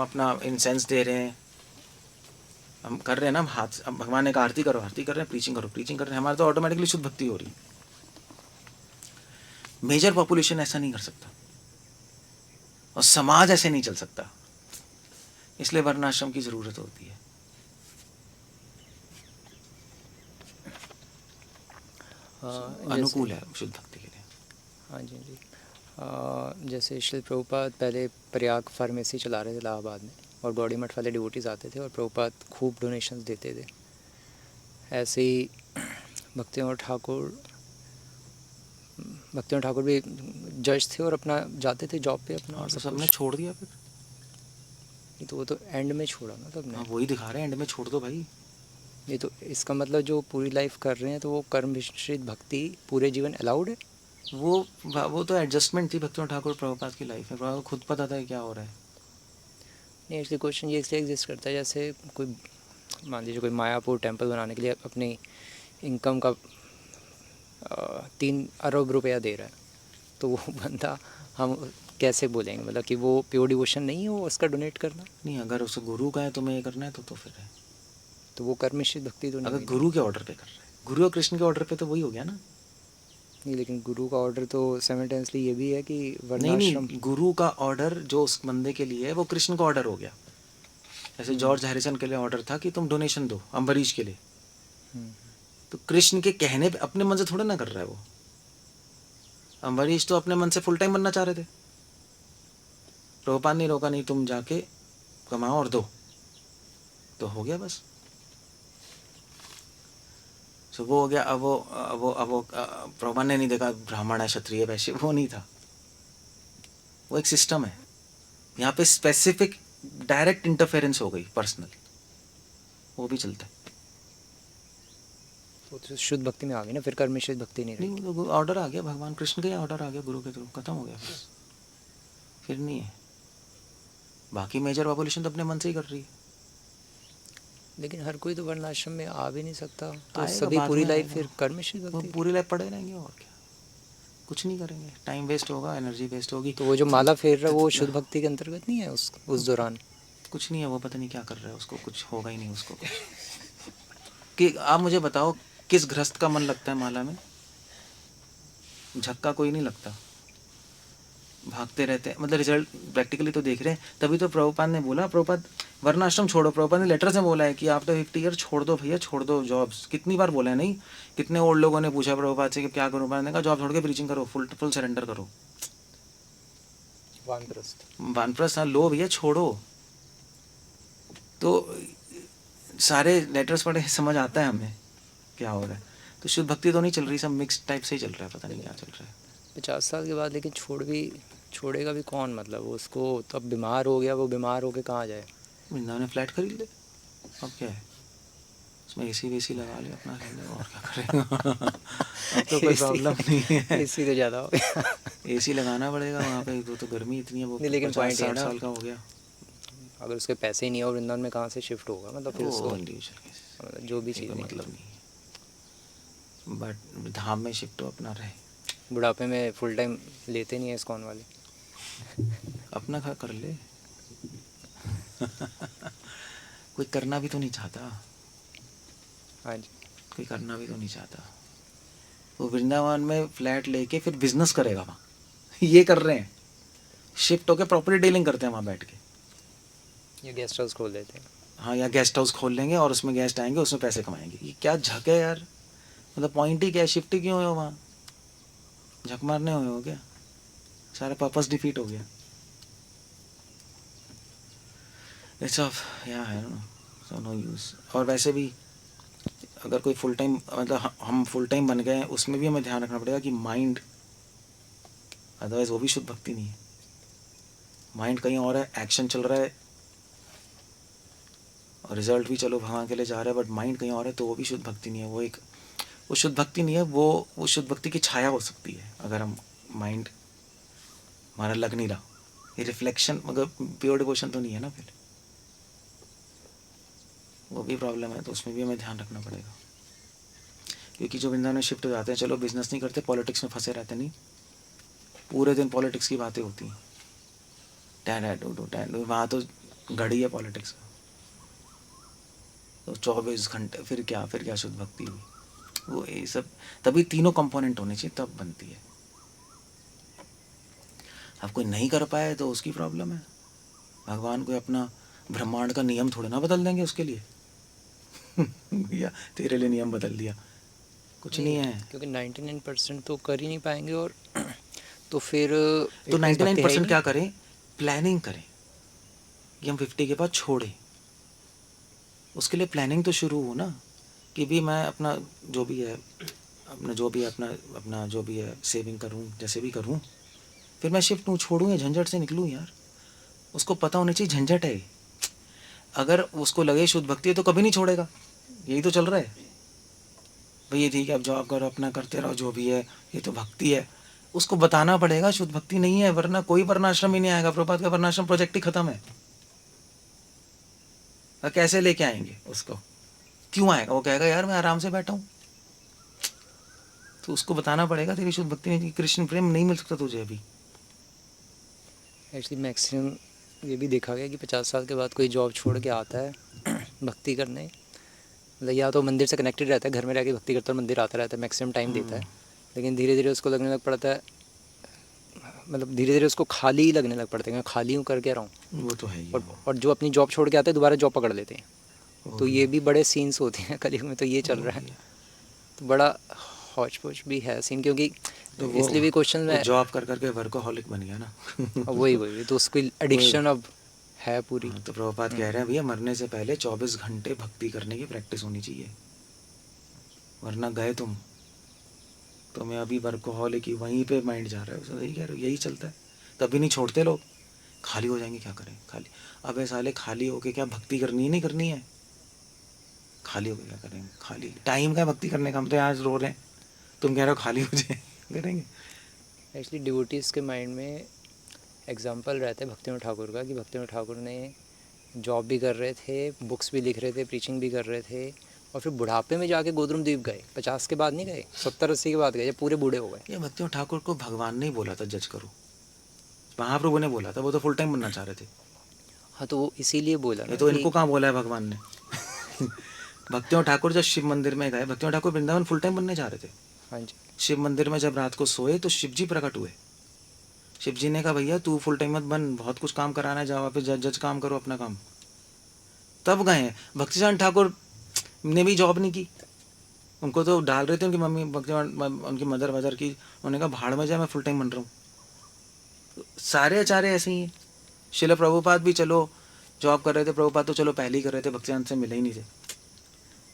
अपना इंसेंस दे रहे हैं, हम कर रहे हैं ना, हम हाथ, अब भगवान ने कहा आरती करो, आरती कर रहे हैं, प्रीचिंग करो, प्रीचिंग कर रहे हैं, हमारे तो ऑटोमेटिकली शुद्ध भक्ति हो रही है। मेजर पॉपुलेशन ऐसा नहीं कर सकता, और समाज ऐसे नहीं चल सकता, इसलिए वर्णाश्रम की जरूरत होती है। अनुकूल है शुद्ध भक्ति के लिए। हाँ जी। जैसे श्री प्रभुपाद पहले प्रयाग फार्मेसी चला रहे थे इलाहाबाद में, और गौड़ी मठ वाले डिवोटीज आते थे और प्रभुपाद खूब डोनेशंस देते थे। ऐसे ही भक्तियों ठाकुर भी जज थे और अपना जाते थे जॉब पे अपना, और और तो सब सबने कुछ। छोड़ दिया फिर। ये तो वो तो एंड में छोड़ा ना सबने। हाँ वही दिखा रहे हैं, एंड में छोड़ दो भाई। ये तो इसका मतलब जो पूरी लाइफ कर रहे हैं तो वो कर्म मिश्रित भक्ति पूरे जीवन अलाउड है। वो तो एडजस्टमेंट थी भक्तियों ठाकुर प्रभुपाद की लाइफ में, प्रभुपाद को खुद पता था कि क्या हो रहा है। नहीं, इसलिए क्वेश्चन ये इसलिए एग्जिस्ट करता है, जैसे कोई मान लीजिए कोई मायापुर टेम्पल बनाने के लिए अपनी इनकम का 3 अरब रुपया दे रहा है, तो वो बंदा हम कैसे बोलेंगे मतलब कि वो प्योर डिवोशन नहीं है वो उसका डोनेट करना? नहीं, अगर उसे गुरु का है तुम्हें ये करना है तो फिर है। तो वो कर्म मिश्रित भक्ति तो नहीं अगर हुई ना? गुरु के ऑर्डर पे कर रहे हैं, गुरु और कृष्ण के ऑर्डर पे, तो वही हो गया ना। नहीं, लेकिन गुरु का ऑर्डर तो साइमल्टेनियसली ये भी है कि नहीं वर्णाश्रम। नहीं, गुरु का ऑर्डर जो उस बंदे के लिए है वो कृष्ण का ऑर्डर हो गया। जैसे जॉर्ज हैरिसन के लिए ऑर्डर था कि तुम डोनेशन दो अम्बरीश के लिए, तो कृष्ण के कहने पे अपने मन से थोड़ा ना कर रहा है वो। अम्बरीश तो अपने मन से फुल टाइम बनना चाह रहे थे, प्रभुपाद ने रोका नहीं, तुम जाके कमाओ और दो, तो हो गया बस। सो वो हो गया। अब वो प्रभुपाद ने नहीं देखा ब्राह्मण है क्षत्रिय वैश्य, वो नहीं था, वो एक सिस्टम है। यहाँ पे स्पेसिफिक डायरेक्ट इंटरफेरेंस हो गई पर्सनल, वो भी चलता है। तो शुद्ध भक्ति में आ गई ना, फिर कर्म मिश्रित भक्ति नहीं रही। नहीं, वो ऑर्डर आ गया, भगवान कृष्ण का ही ऑर्डर आ गया गुरु के थ्रू, खत्म हो गया बस, फिर नहीं है। बाकी मेजर पॉपुलेशन तो अपने मन से ही कर रही है। लेकिन हर कोई तो वर्णाश्रम में आ भी नहीं सकता, तो आएगा, सभी बाद पूरी में लाइफ आएगा। फिर कर्म मिश्रित वो भक्ति। पूरी लाइफ पड़े रहेंगे और क्या, कुछ नहीं करेंगे, टाइम वेस्ट होगा, एनर्जी वेस्ट होगी। तो वो जो माला फेर रहा है वो शुद्ध भक्ति के अंतर्गत नहीं है उस दौरान? कुछ नहीं है, वो पता नहीं क्या कर रहा है, उसको कुछ होगा ही नहीं उसको कुछ। कि आप मुझे बताओ किस गृहस्थ का मन लगता है माला में? झक्का कोई नहीं लगता, भागते रहते हैं। मतलब रिजल्ट प्रैक्टिकली तो देख रहे हैं, तभी तो प्रभुपाद ने बोला, प्रभुपाद वर्णाश्रम छोड़ो, प्रभुपाद ने लेटर से बोला है कि आफ्टर 50 ईयर छोड़ दो भैया, छोड़ दो जॉब्स। कितनी बार बोला है, नहीं कितने ओल्ड लोगों ने पूछा प्रभुपाद से कि क्या करूँ, मैंने कहा जॉब छोड़ के प्रीचिंग करो, फुल सरेंडर करो, वानप्रस्थ। हाँ लो भैया छोड़ो। तो सारे लेटर्स पढ़े समझ आता है हमें क्या हो रहा है। तो शुद्ध भक्ति तो नहीं चल रही, सब मिक्स टाइप से ही चल रहा है, पता नहीं क्या चल रहा है। 50 साल के बाद लेकिन छोड़ेगा भी कौन? मतलब उसको तो अब बीमार हो गया, वो बीमार होके कहाँ जाए? वृंदावन में फ्लैट खरीद ले, अब क्या है, उसमें एसी वेसी लगा ले, अपना रह ले, और क्या करेगा। अब तो कोई प्रॉब्लम नहीं है। एसी तो ज़्यादा हो गया। एसी लगाना पड़ेगा वहाँ पे, तो गर्मी इतनी है, वो नहीं, लेकिन 50-60 साल का हो गया। अगर उसके पैसे ही नहीं हो वृंदावन में कहाँ से शिफ्ट होगा? मतलब फिर उसको इंडिविजुअल जो भी चीज़ मतलब नहीं है, बट धाम में शिफ्ट हो, अपना रहे। बुढ़ापे में फुल टाइम लेते नहीं है इस्कॉन वाले। अपना घर कर ले। कोई करना भी तो नहीं चाहता। हाँ जी, कोई करना भी तो नहीं चाहता। वो वृंदावन में फ्लैट लेके फिर बिजनेस करेगा वहाँ। ये कर रहे हैं, शिफ्ट होके प्रॉपर्टी डीलिंग करते हैं वहाँ बैठ के। ये गेस्ट हाउस खोल देते हैं। हाँ, या गेस्ट हाउस खोल लेंगे और उसमें गेस्ट आएंगे, उसमें पैसे कमाएंगे। ये क्या झक है यार, मतलब पॉइंट ही क्या है, शिफ्ट ही क्यों हो वहाँ, झक मारने हुए हो क्या, सारा पर्पस डिफीट हो गया। इट्स ऑफ या है ना, सो नो यूज़। और वैसे भी अगर कोई फुल टाइम, मतलब हम फुल टाइम बन गए हैं, उसमें भी हमें ध्यान रखना पड़ेगा कि माइंड, अदरवाइज वो भी शुद्ध भक्ति नहीं है। माइंड कहीं और है, एक्शन चल रहा है और रिजल्ट भी चलो भगवान के लिए जा रहा है, बट माइंड कहीं और है, तो वो भी शुद्ध भक्ति नहीं है। वो शुद्ध भक्ति नहीं है, वो शुद्ध भक्ति की छाया हो सकती है अगर हम माइंड हमारा लग नहीं रहा। ये रिफ्लेक्शन, मगर प्योर डिवोशन तो नहीं है ना, फिर वो भी प्रॉब्लम है। तो उसमें भी हमें ध्यान रखना पड़ेगा, क्योंकि जो वृंदावन में शिफ्ट हो जाते हैं, चलो बिजनेस नहीं करते, पॉलिटिक्स में फंसे रहते नहीं, पूरे दिन पॉलिटिक्स की बातें होती हैं, टैन वहाँ तो घड़ी है पॉलिटिक्स का, तो 24 घंटे। फिर क्या शुद्ध भक्ति हुई? वो ये सब, तभी तीनों कंपोनेंट होने चाहिए, तब बनती है। अब कोई नहीं कर पाए तो उसकी प्रॉब्लम है। भगवान कोई अपना ब्रह्मांड का नियम थोड़े ना बदल देंगे उसके लिए। भैया तेरे लिए नियम बदल दिया, कुछ नहीं है। क्योंकि 99% तो कर ही नहीं पाएंगे। और तो फिर तो 99% क्या करें, प्लानिंग करें, कि हम 50 के बाद छोड़ें। उसके लिए प्लानिंग तो शुरू हो ना, कि भी मैं अपना जो भी है अपना जो भी है सेविंग करूं, जैसे भी करूं, फिर मैं शिफ्ट हूँ, छोड़ूँ या झंझट से निकलूँ यार। उसको पता होना चाहिए झंझट है। अगर उसको लगे शुद्ध भक्ति है तो कभी नहीं छोड़ेगा। यही तो चल रहा है भाई, ये ठीक है अब जॉब करो, अपना करते रहो, जो भी है ये तो भक्ति है। उसको बताना पड़ेगा शुद्ध भक्ति नहीं है, वरना कोई वर्णाश्रम ही नहीं आएगा। प्रभुपाद का वर्णाश्रम प्रोजेक्ट ही खत्म है। कैसे लेके आएंगे उसको? क्यों आएगा? वो कहेगा यार मैं आराम से बैठा हूँ। तो उसको बताना पड़ेगा तेरी शुद्ध भक्ति में कृष्ण प्रेम नहीं मिल सकता तुझे अभी। एक्चुअली मैक्सिमम ये भी देखा गया कि 50 साल के बाद कोई जॉब छोड़ के आता है भक्ति करने, मतलब या तो मंदिर से कनेक्टेड रहता है, घर में रह के भक्ति करता है, मंदिर आता रहता है, मैक्सिमम टाइम देता है, लेकिन धीरे धीरे उसको लगने लग पड़ता है, मतलब धीरे धीरे उसको खाली ही लगने लग पड़ते हैं, खाली हूँ कर क्या रहा हूँ। वो तो है ही। और जो अपनी जॉब छोड़ के आते हैं दोबारा जॉब पकड़ लेते हैं। तो ये भी बड़े सीन्स होते हैं कलयुग में, तो ये चल रहा है। तो बड़ा हौच पौच भी है सीन, क्योंकि तो इसलिए भी क्वेश्चन में जॉब कर करके वर्कोहॉलिक बन गया ना। वही तो उसको एडिक्शन अब है पूरी। तो प्रभुपाद कह रहे हैं भैया मरने से पहले 24 घंटे भक्ति करने की प्रैक्टिस होनी चाहिए, वरना गए तुम्हें अभी वर्कोहॉलिक ही वहीं पे माइंड जा रहा है। उसको यही कह रहे हो, यही चलता है, तभी नहीं छोड़ते लोग। खाली हो जाएंगे क्या करें? खाली अबे साले खाली होके क्या भक्ति करनी है? नहीं करनी है। खाली होके क्या करेंगे? खाली टाइम का भक्ति करने का। हम तो आज रो रहे हैं, तुम कह रहे हो खाली हो जाए करेंगे। एक्चुअली डिवोटीज़ के माइंड में एग्जांपल रहता है भक्तिनाथ ठाकुर का, कि भक्तिनाथ ठाकुर ने जॉब भी कर रहे थे, बुक्स भी लिख रहे थे, प्रीचिंग भी कर रहे थे, और फिर बुढ़ापे में जाके गोद्रुम द्वीप गए। 50 के बाद नहीं गए, 70-80 के बाद गए, जब पूरे बूढ़े हो गए। ये भक्तिनाथ ठाकुर को भगवान ने बोला था जज करो, महाप्रभु ने बोला था। वो तो फुल टाइम बनना चाह रहे थे। हाँ, तो वो इसीलिए बोला ये ना तो कि इनको कहाँ बोला है भगवान ने? भक्तिनाथ ठाकुर जब शिव मंदिर में गए, भक्तिनाथ ठाकुर वृंदावन फुल टाइम बनने जा रहे थे। हाँ जी, शिव मंदिर में जब रात को सोए तो शिव जी प्रकट हुए। शिव जी ने कहा भैया तू फुल टाइम मत बन, बहुत कुछ काम कराना है, जाओ वापस जज काम करो अपना काम। तब गए हैं। भक्तिनाथ ठाकुर ने भी जॉब नहीं की। उनको तो डाल रहे थे उनकी मम्मी, भक्तिनाथ उनकी मदर वदर की। उन्होंने कहा भाड़ में जाए, मैं फुल टाइम बन रहा हूँ। सारे आचार्य ऐसे ही हैं। शिल प्रभुपाद भी चलो जॉब कर रहे थे, प्रभुपाद तो चलो पहले ही कर रहे थे, भक्तिनाथ से मिले ही नहीं थे।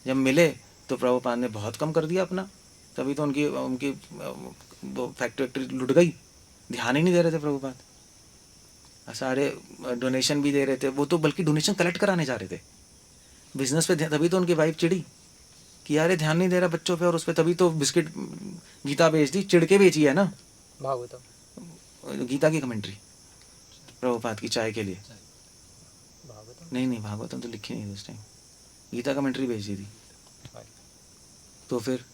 जब मिले तो प्रभुपाद ने बहुत कम कर दिया अपना, तभी तो उनकी उनकी वो फैक्ट्री लुट गई। ध्यान ही नहीं दे रहे थे प्रभुपाद। सारे डोनेशन भी दे रहे थे, वो तो बल्कि डोनेशन कलेक्ट कराने जा रहे थे बिजनेस पे। तभी तो उनकी वाइफ चिड़ी कि यार ये ध्यान नहीं दे रहा बच्चों पे और उस पर, तभी तो बिस्किट गीता बेच दी, चिड़ के बेची है ना भागवतम। गीता की कमेंट्री प्रभुपाद की चाय के लिए। भागवतम नहीं भागवतम तो लिखी नहीं थी उस टाइम, गीता कमेंट्री भेज दी थी। तो फिर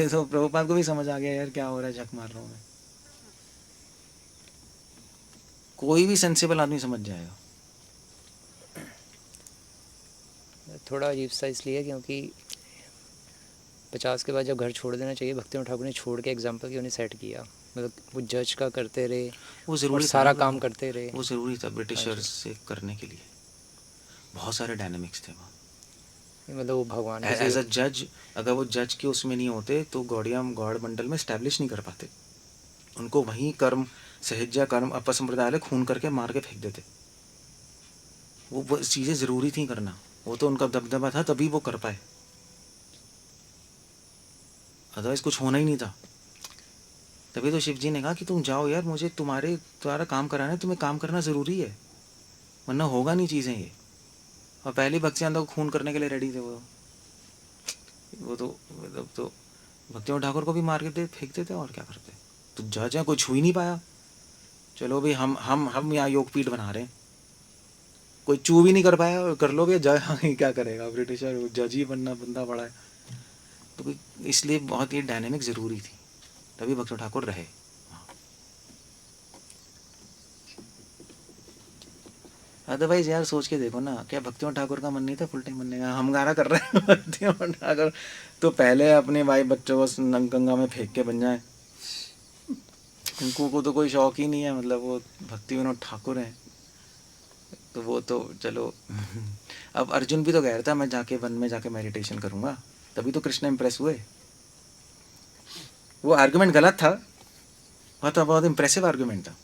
तो प्रभुपाद को भी समझ आ गया यार क्या हो रहा है, झक मार रहा हूँ मैं। कोई भी सेंसिबल आदमी समझ जाएगा। थोड़ा अजीब सा इसलिए क्योंकि 50 के बाद जब घर छोड़ देना चाहिए, भक्तिनाथ ठाकुर ने छोड़ के एग्जाम्पल की उन्हें सेट किया। मतलब वो जज का करते रहे, वो और ज़रूरी था सारा ना, काम करते रहे। वो ज़रूरी था ब्रिटिशर्स से करने के लिए। बहुत सारे डायनेमिक्स थे वहाँ। मतलब वो भगवान एज अ जज, अगर वो जज के उसमें नहीं होते तो गौड़ मंडल में स्टैब्लिश नहीं कर पाते। उनको वहीं कर्म सहज्या कर्म अपसंप्रदाय खून करके मार के फेंक देते। वो चीज़ें ज़रूरी थी करना, वो तो उनका दबदबा था तभी वो कर पाए, अदरवाइज कुछ होना ही नहीं था। तभी तो शिव जी ने कहा कि तुम जाओ यार, मुझे तुम्हारा काम कराना है, तुम्हें काम करना ज़रूरी है, वरना होगा नहीं चीज़ें ये। और पहले भक्तिनाथ को खून करने के लिए रेडी थे वो तो मतलब तो भक्तिनाथ ठाकुर को भी मार के फेंक देते और क्या करते। तो जज है, कोई छू ही नहीं पाया। चलो भाई हम यहाँ योगपीठ बना रहे हैं, कोई चू भी नहीं कर पाया, और कर लो भैया जज क्या करेगा, ब्रिटिशर जज ही बनना बंदा बड़ा है। तो इसलिए बहुत ये डायनेमिक ज़रूरी थी, तभी भक्तिनाथ ठाकुर रहे। अदरवाइज यार सोच के देखो ना, क्या भक्तिनाथ ठाकुर का मन नहीं था फुल टाइम बनने का? हम गाना कर रहे हैं भक्तिनाथ ठाकुर तो पहले अपने भाई बच्चों को गंगा में फेंक के बन जाए। उनको को तो कोई शौक ही नहीं है, मतलब वो भक्ति विनोद ठाकुर हैं तो वो तो चलो। अब अर्जुन भी तो कह रहा था मैं जाके वन में जाके मेडिटेशन करूँगा, तभी तो कृष्ण इम्प्रेस हुए। वो आर्गुमेंट गलत था, बहुत इम्प्रेसिव आर्गुमेंट था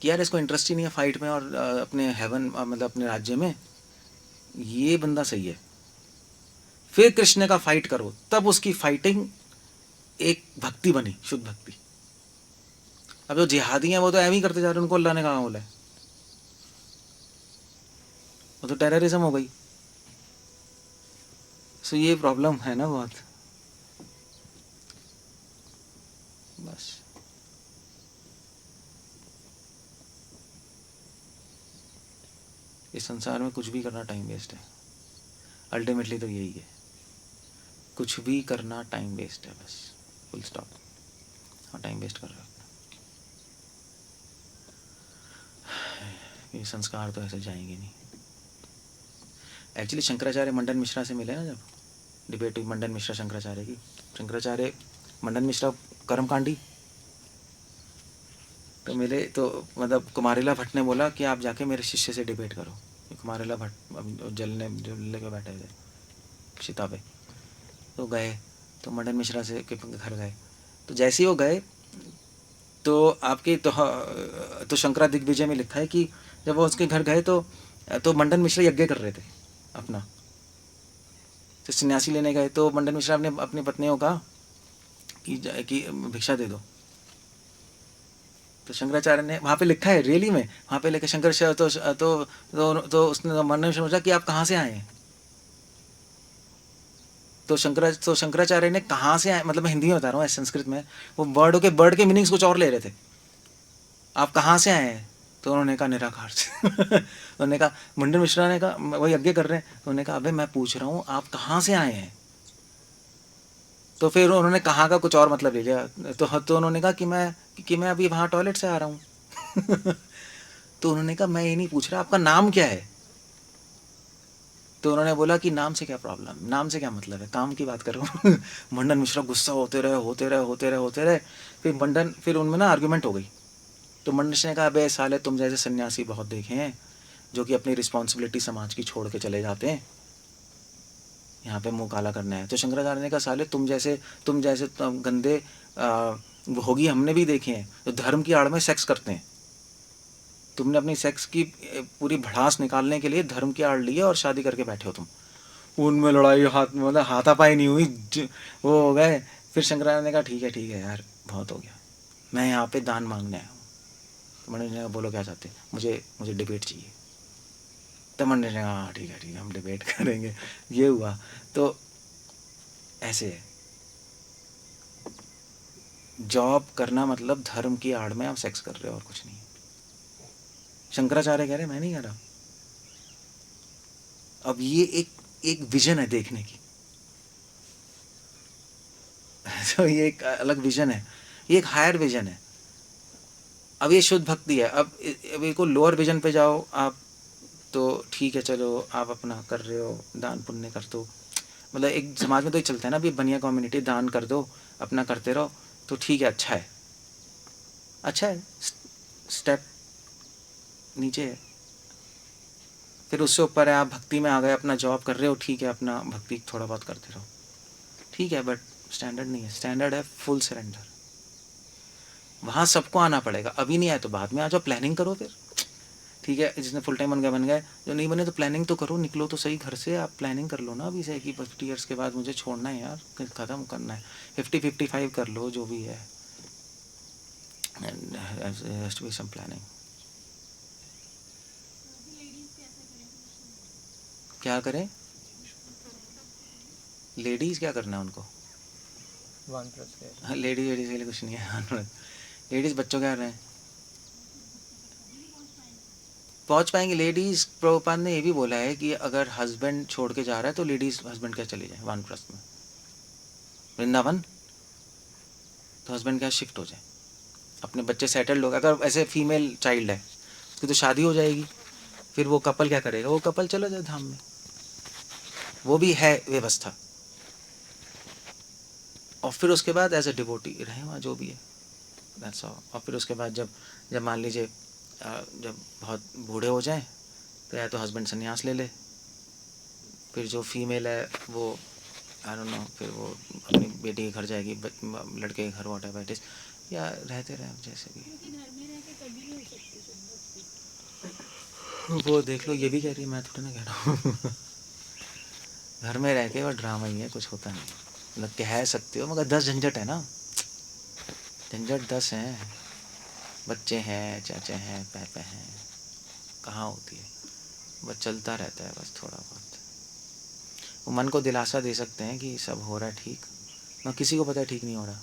कि यार इसको इंटरेस्ट ही नहीं है फाइट में और अपने हेवन मतलब अपने राज्य में, ये बंदा सही है। फिर कृष्ण का फाइट करो, तब उसकी फाइटिंग एक भक्ति बनी, शुद्ध भक्ति। अब जो जिहादी हैं वो तो एम ही करते जा रहे हैं, उनको अल्लाह ने कहाँ बोला है, वो तो टेररिज्म हो गई। सो ये प्रॉब्लम है ना बहुत, बस। इस संसार में कुछ भी करना टाइम वेस्ट है, अल्टीमेटली तो यही है, कुछ भी करना टाइम वेस्ट है, बस फुल स्टॉप। हाँ, टाइम वेस्ट कर रहे हो, ये संस्कार तो ऐसे जाएंगे नहीं। एक्चुअली शंकराचार्य मंडन मिश्रा से मिले ना, जब डिबेट हुई मंडन मिश्रा शंकराचार्य की, शंकराचार्य मंडन मिश्रा कर्मकांडी, तो मिले तो मतलब कुमारिला भट्ट ने बोला कि आप जाके मेरे शिष्य से डिबेट करो। कुमारिला भट्ट जलने के बैठे थे चिता पे, तो गए, तो मंडन मिश्रा से के घर गए, तो जैसे ही वो गए तो आपके तो शंकरा दिग्विजय में लिखा है कि जब वो उसके घर गए तो मंडन मिश्रा यज्ञ कर रहे थे अपना, तो सन्यासी लेने गए, तो मंडन मिश्रा ने अपनी पत्नियों का कि भिक्षा दे दो, तो शंकराचार्य ने वहाँ पे लिखा है रियली में, वहाँ पे लिखा शंकर तो उसने मंडन मिश्रा पूछा कि आप कहाँ से आए हैं, तो शंकराचार्य ने कहाँ से आए, मतलब मैं हिंदी में बता रहा हूँ, संस्कृत में वो वर्ड के मीनिंग्स कुछ और ले रहे थे, आप कहाँ से आए हैं, तो उन्होंने कहा निराकार से उन्होंने कहा, मंडन मिश्रा ने कहा वो यज्ञ कर रहे हैं, तो उन्होंने कहा अबे मैं पूछ रहा हूँ आप कहाँ से आए हैं, तो फिर उन्होंने कहाँ का कुछ और मतलब ले लिया, तो उन्होंने कहा कि मैं अभी वहाँ टॉयलेट से आ रहा हूँ तो उन्होंने कहा मैं ये नहीं पूछ रहा आपका नाम क्या है, तो उन्होंने बोला कि नाम से क्या प्रॉब्लम, नाम से क्या मतलब है, काम की बात करो मंडन मिश्रा गुस्सा होते रहे, फिर उनमें ना आर्ग्यूमेंट हो गई, तो मंडन मिश्रा ने कहा अबे साले तुम जैसे सन्यासी बहुत देखे हैं जो कि अपनी रिस्पॉन्सिबिलिटी समाज की छोड़ के चले जाते हैं, यहाँ पे मुंह काला करना है, तो शंकराचार्य ने कहा साले तुम जैसे गंदे भोगी हमने भी देखे हैं जो धर्म की आड़ में सेक्स करते हैं, तुमने अपनी सेक्स की पूरी भड़ास निकालने के लिए धर्म की आड़ ली है और शादी करके बैठे हो तुम, उनमें लड़ाई मतलब हाथापाई नहीं हुई, वो हो गए। फिर शंकराचार्य ने कहा ठीक है यार बहुत हो गया, मैं यहाँ पे दान मांगने आया हूँ, तो मंडन ने कहा बोलो क्या चाहते, मुझे डिबेट चाहिए, तो मंडन ने कहा हाँ ठीक है हम डिबेट करेंगे, ये हुआ। तो ऐसे है, जॉब करना मतलब धर्म की आड़ में आप सेक्स कर रहे हो और कुछ नहीं। शंकराचार्य कह रहे मैं नहीं कह रहा। अब ये एक विजन है देखने की तो ये एक अलग विजन है, ये एक हायर विजन है। अब ये शुद्ध भक्ति है। अब को लोअर विजन पे जाओ आप, तो ठीक है चलो आप अपना कर रहे हो, दान पुण्य कर दो, मतलब एक समाज में तो ही चलता है ना, अभी बनिया कम्युनिटी दान कर दो अपना करते रहो, तो ठीक है अच्छा है स्टेप नीचे है। फिर उससे ऊपर है आप भक्ति में आ गए, अपना जॉब कर रहे हो, ठीक है अपना भक्ति थोड़ा बहुत करते रहो, ठीक है, बट स्टैंडर्ड नहीं है, स्टैंडर्ड है फुल सरेंडर। वहाँ सबको आना पड़ेगा, अभी नहीं आए तो बाद में आ जाओ, प्लानिंग करो फिर, ठीक है जिसने फुल टाइम बन गए, जो नहीं बने तो प्लानिंग तो करो, निकलो तो सही घर से, आप प्लानिंग कर लो ना अभी से कि 50 ईयर्स के बाद मुझे छोड़ना है यार, ख़त्म करना है, 50-55 कर लो जो भी है, and has to be some planning. क्या करें लेडीज़, क्या करना है उनको, लेडीज़ के लिए कुछ नहीं है लेडीज़ बच्चों क्या कर रहे हैं, पहुंच पाएंगे लेडीज़। प्रभुपाद ने ये भी बोला है कि अगर हस्बैंड छोड़ के जा रहा है तो लेडीज़ हस्बैंड क्या चली जाए वानप्रस्थ में, वृंदावन, तो हस्बैंड क्या शिफ्ट हो जाए, अपने बच्चे सेटल्ड हो गए, अगर ऐसे फीमेल चाइल्ड है उसकी तो शादी हो जाएगी, फिर वो कपल क्या करेगा, वो कपल चला जाए धाम में, वो भी है व्यवस्था, और फिर उसके बाद एज ए डिवोटी रहे वहाँ जो भी है, दैट्स ऑल। और फिर उसके बाद जब मान लीजिए जब बहुत बूढ़े हो जाएं तो या तो हस्बैंड संन्यास ले ले, फिर जो फीमेल है वो आई डोंट नो, फिर वो अपनी बेटी के घर जाएगी, लड़के के घर वॉट एवर इट इज, या रहते रहे जैसे भी। वो देख लो, ये भी कह रही है, मैं थोड़ा ना कह रहा हूँ। घर में रह के वो ड्रामा ही है, कुछ होता नहीं। मतलब कह सकते हो मगर 10 झंझट है ना, झंझट 10 हैं। बच्चे हैं, चाचा हैं, पापा हैं, कहाँ होती है, बस चलता रहता है बस थोड़ा बहुत। वो मन को दिलासा दे सकते हैं कि सब हो रहा है ठीक, ना किसी को पता है ठीक नहीं हो रहा।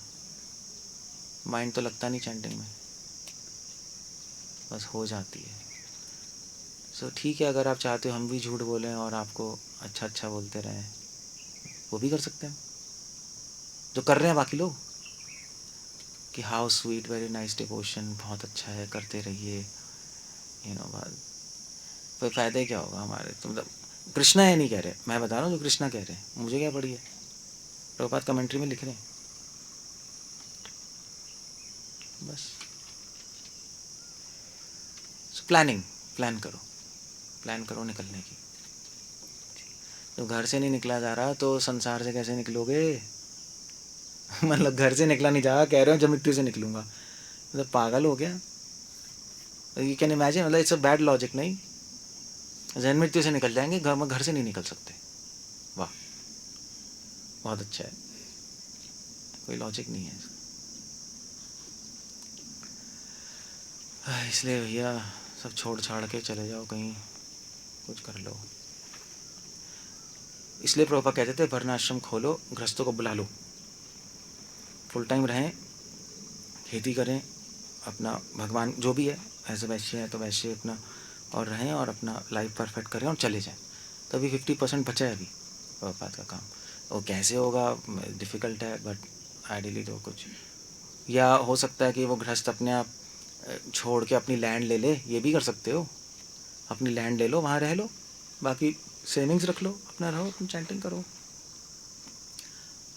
माइंड तो लगता नहीं चैंटिंग में, बस हो जाती है। सो ठीक है, अगर आप चाहते हो हम भी झूठ बोलें और आपको अच्छा अच्छा बोलते रहें, वो भी कर सकते हैं, जो कर रहे हैं बाकी लोग, कि how sweet, very nice devotion, बहुत अच्छा है, करते रहिए, बात। फिर फ़ायदा क्या होगा हमारे, तो मतलब कृष्णा है नहीं कह रहे, मैं बता रहा हूँ जो कृष्णा कह रहे हैं, मुझे क्या पड़ी है, प्रभुपाद कमेंट्री में लिख रहे हैं बस। प्लानिंग, प्लान करो निकलने की। तो घर से नहीं निकला जा रहा तो संसार से कैसे निकलोगे? मतलब घर से निकला नहीं जा रहा, कह रहे हो जब मृत्यु से निकलूंगा, मतलब पागल हो गया। यू कैन इमेजिन, मतलब इट्स अ बैड लॉजिक। नहीं, जन्म मृत्यु से निकल जाएंगे, घर से नहीं निकल सकते। वाह, बहुत अच्छा है, कोई लॉजिक नहीं है इसलिए भैया सब छोड़ छाड़ के चले जाओ कहीं, कुछ कर लो। इसलिए प्रभुपाद कहते थे वर्णाश्रम खोलो, गृहस्थों को बुला लो, फुल टाइम रहें, खेती करें, अपना भगवान जो भी है, ऐसे वैश्य है तो वैश्य अपना और रहें, और अपना लाइफ परफेक्ट करें और चले जाएं। तभी 50% बचा है अभी प्रभुपाद का काम। वो कैसे होगा, डिफ़िकल्ट है, बट आइडियली तो कुछ, या हो सकता है कि वो गृहस्थ अपने आप छोड़ के अपनी लैंड ले ले, ये भी कर सकते हो। अपनी लैंड ले लो, वहाँ रह लो, बाकी सेविंग्स रख लो, अपना रहो, अपनी चैंटिंग करो,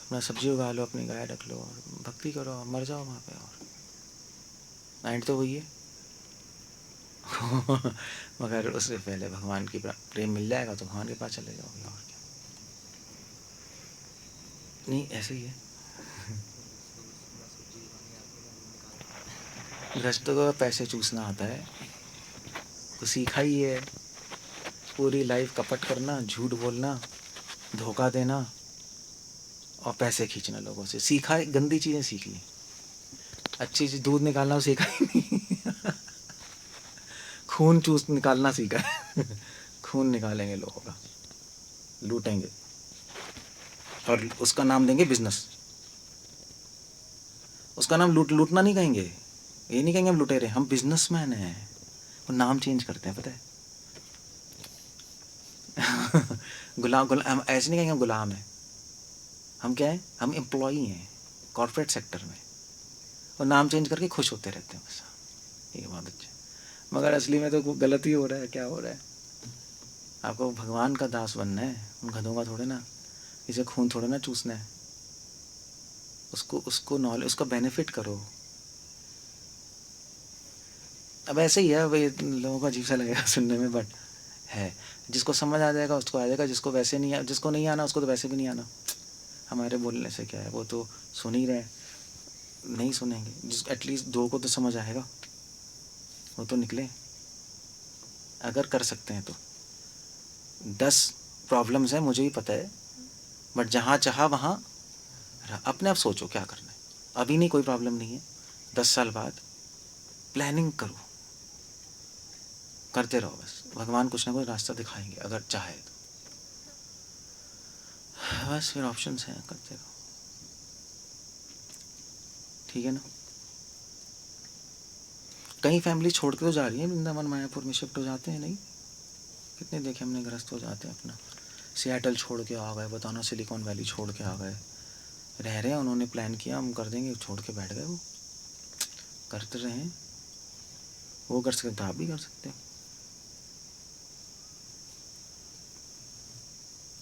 अपना सब्जी उगा लो, अपनी गाय रख लो और भक्ति करो, मर जाओ वहाँ पे। और एंड तो वही है। मगर उससे पहले भगवान की प्रेम मिल जाएगा तो भगवान के पास चले जाओगे, और क्या। नहीं, ऐसे ही है। गृहस्थों को पैसे चूसना आता है, तो सीखा ही है। पूरी लाइफ कपट करना, झूठ बोलना, धोखा देना और पैसे खींचना लोगों से, सीखा है। गंदी चीज़ें सीख ली, अच्छी चीज़ दूध निकालना सीखा ही नहीं। खून चूस निकालना सीखा है। खून निकालेंगे लोगों का, लूटेंगे, और उसका नाम देंगे बिजनेस। उसका नाम लूटना नहीं कहेंगे, ये नहीं कहेंगे हम लुटेरे, हम बिजनेसमैन हैं। वो नाम चेंज करते हैं, पता है। गुलाम हम ऐसे नहीं कहेंगे हम गुलाम हैं, हम क्या है, हम एम्प्लॉई हैं कॉर्पोरेट सेक्टर में, और नाम चेंज करके खुश होते रहते हैं बस। ये बहुत अच्छा, मगर असली में तो गलत ही हो रहा है। क्या हो रहा है, आपको भगवान का दास बनना है, उन गधों का थोड़े ना, इसे खून थोड़े ना चूसना है। उसको नॉलेज, उसका बेनिफिट करो। अब ऐसे ही है भाई, लोगों को अजीब सा लगेगा सुनने में, बट है। जिसको समझ आ जाएगा उसको आ जाएगा, जिसको वैसे नहीं, जिसको नहीं आना उसको तो वैसे भी नहीं आना। हमारे बोलने से क्या है, वो तो सुन ही रहे, नहीं सुनेंगे। जिस एटलीस्ट 2 को तो समझ आएगा, वो तो निकले, अगर कर सकते हैं तो। 10 प्रॉब्लम्स हैं मुझे भी पता है, बट जहाँ चाहा वहाँ अपने आप सोचो क्या करना है। अभी नहीं, कोई प्रॉब्लम नहीं है, 10 साल बाद प्लानिंग करो, करते रहो बस, भगवान कुछ ना कुछ रास्ता दिखाएंगे अगर चाहे तो। बस फिर ऑप्शंस हैं, करते रहो, ठीक है ना। कई फैमिली छोड़ के तो जा रही है, वृंदावन मायापुर में शिफ्ट हो जाते हैं, नहीं कितने देखे हमने ग्रस्त हो जाते हैं। अपना सियाटल छोड़ के आ गए, बताना सिलिकॉन वैली छोड़ के आ गए, रह रहे हैं, उन्होंने प्लान किया हम कर देंगे, छोड़ के बैठ गए। वो करते रहे, वो कर सकते तो आप भी कर सकते हो।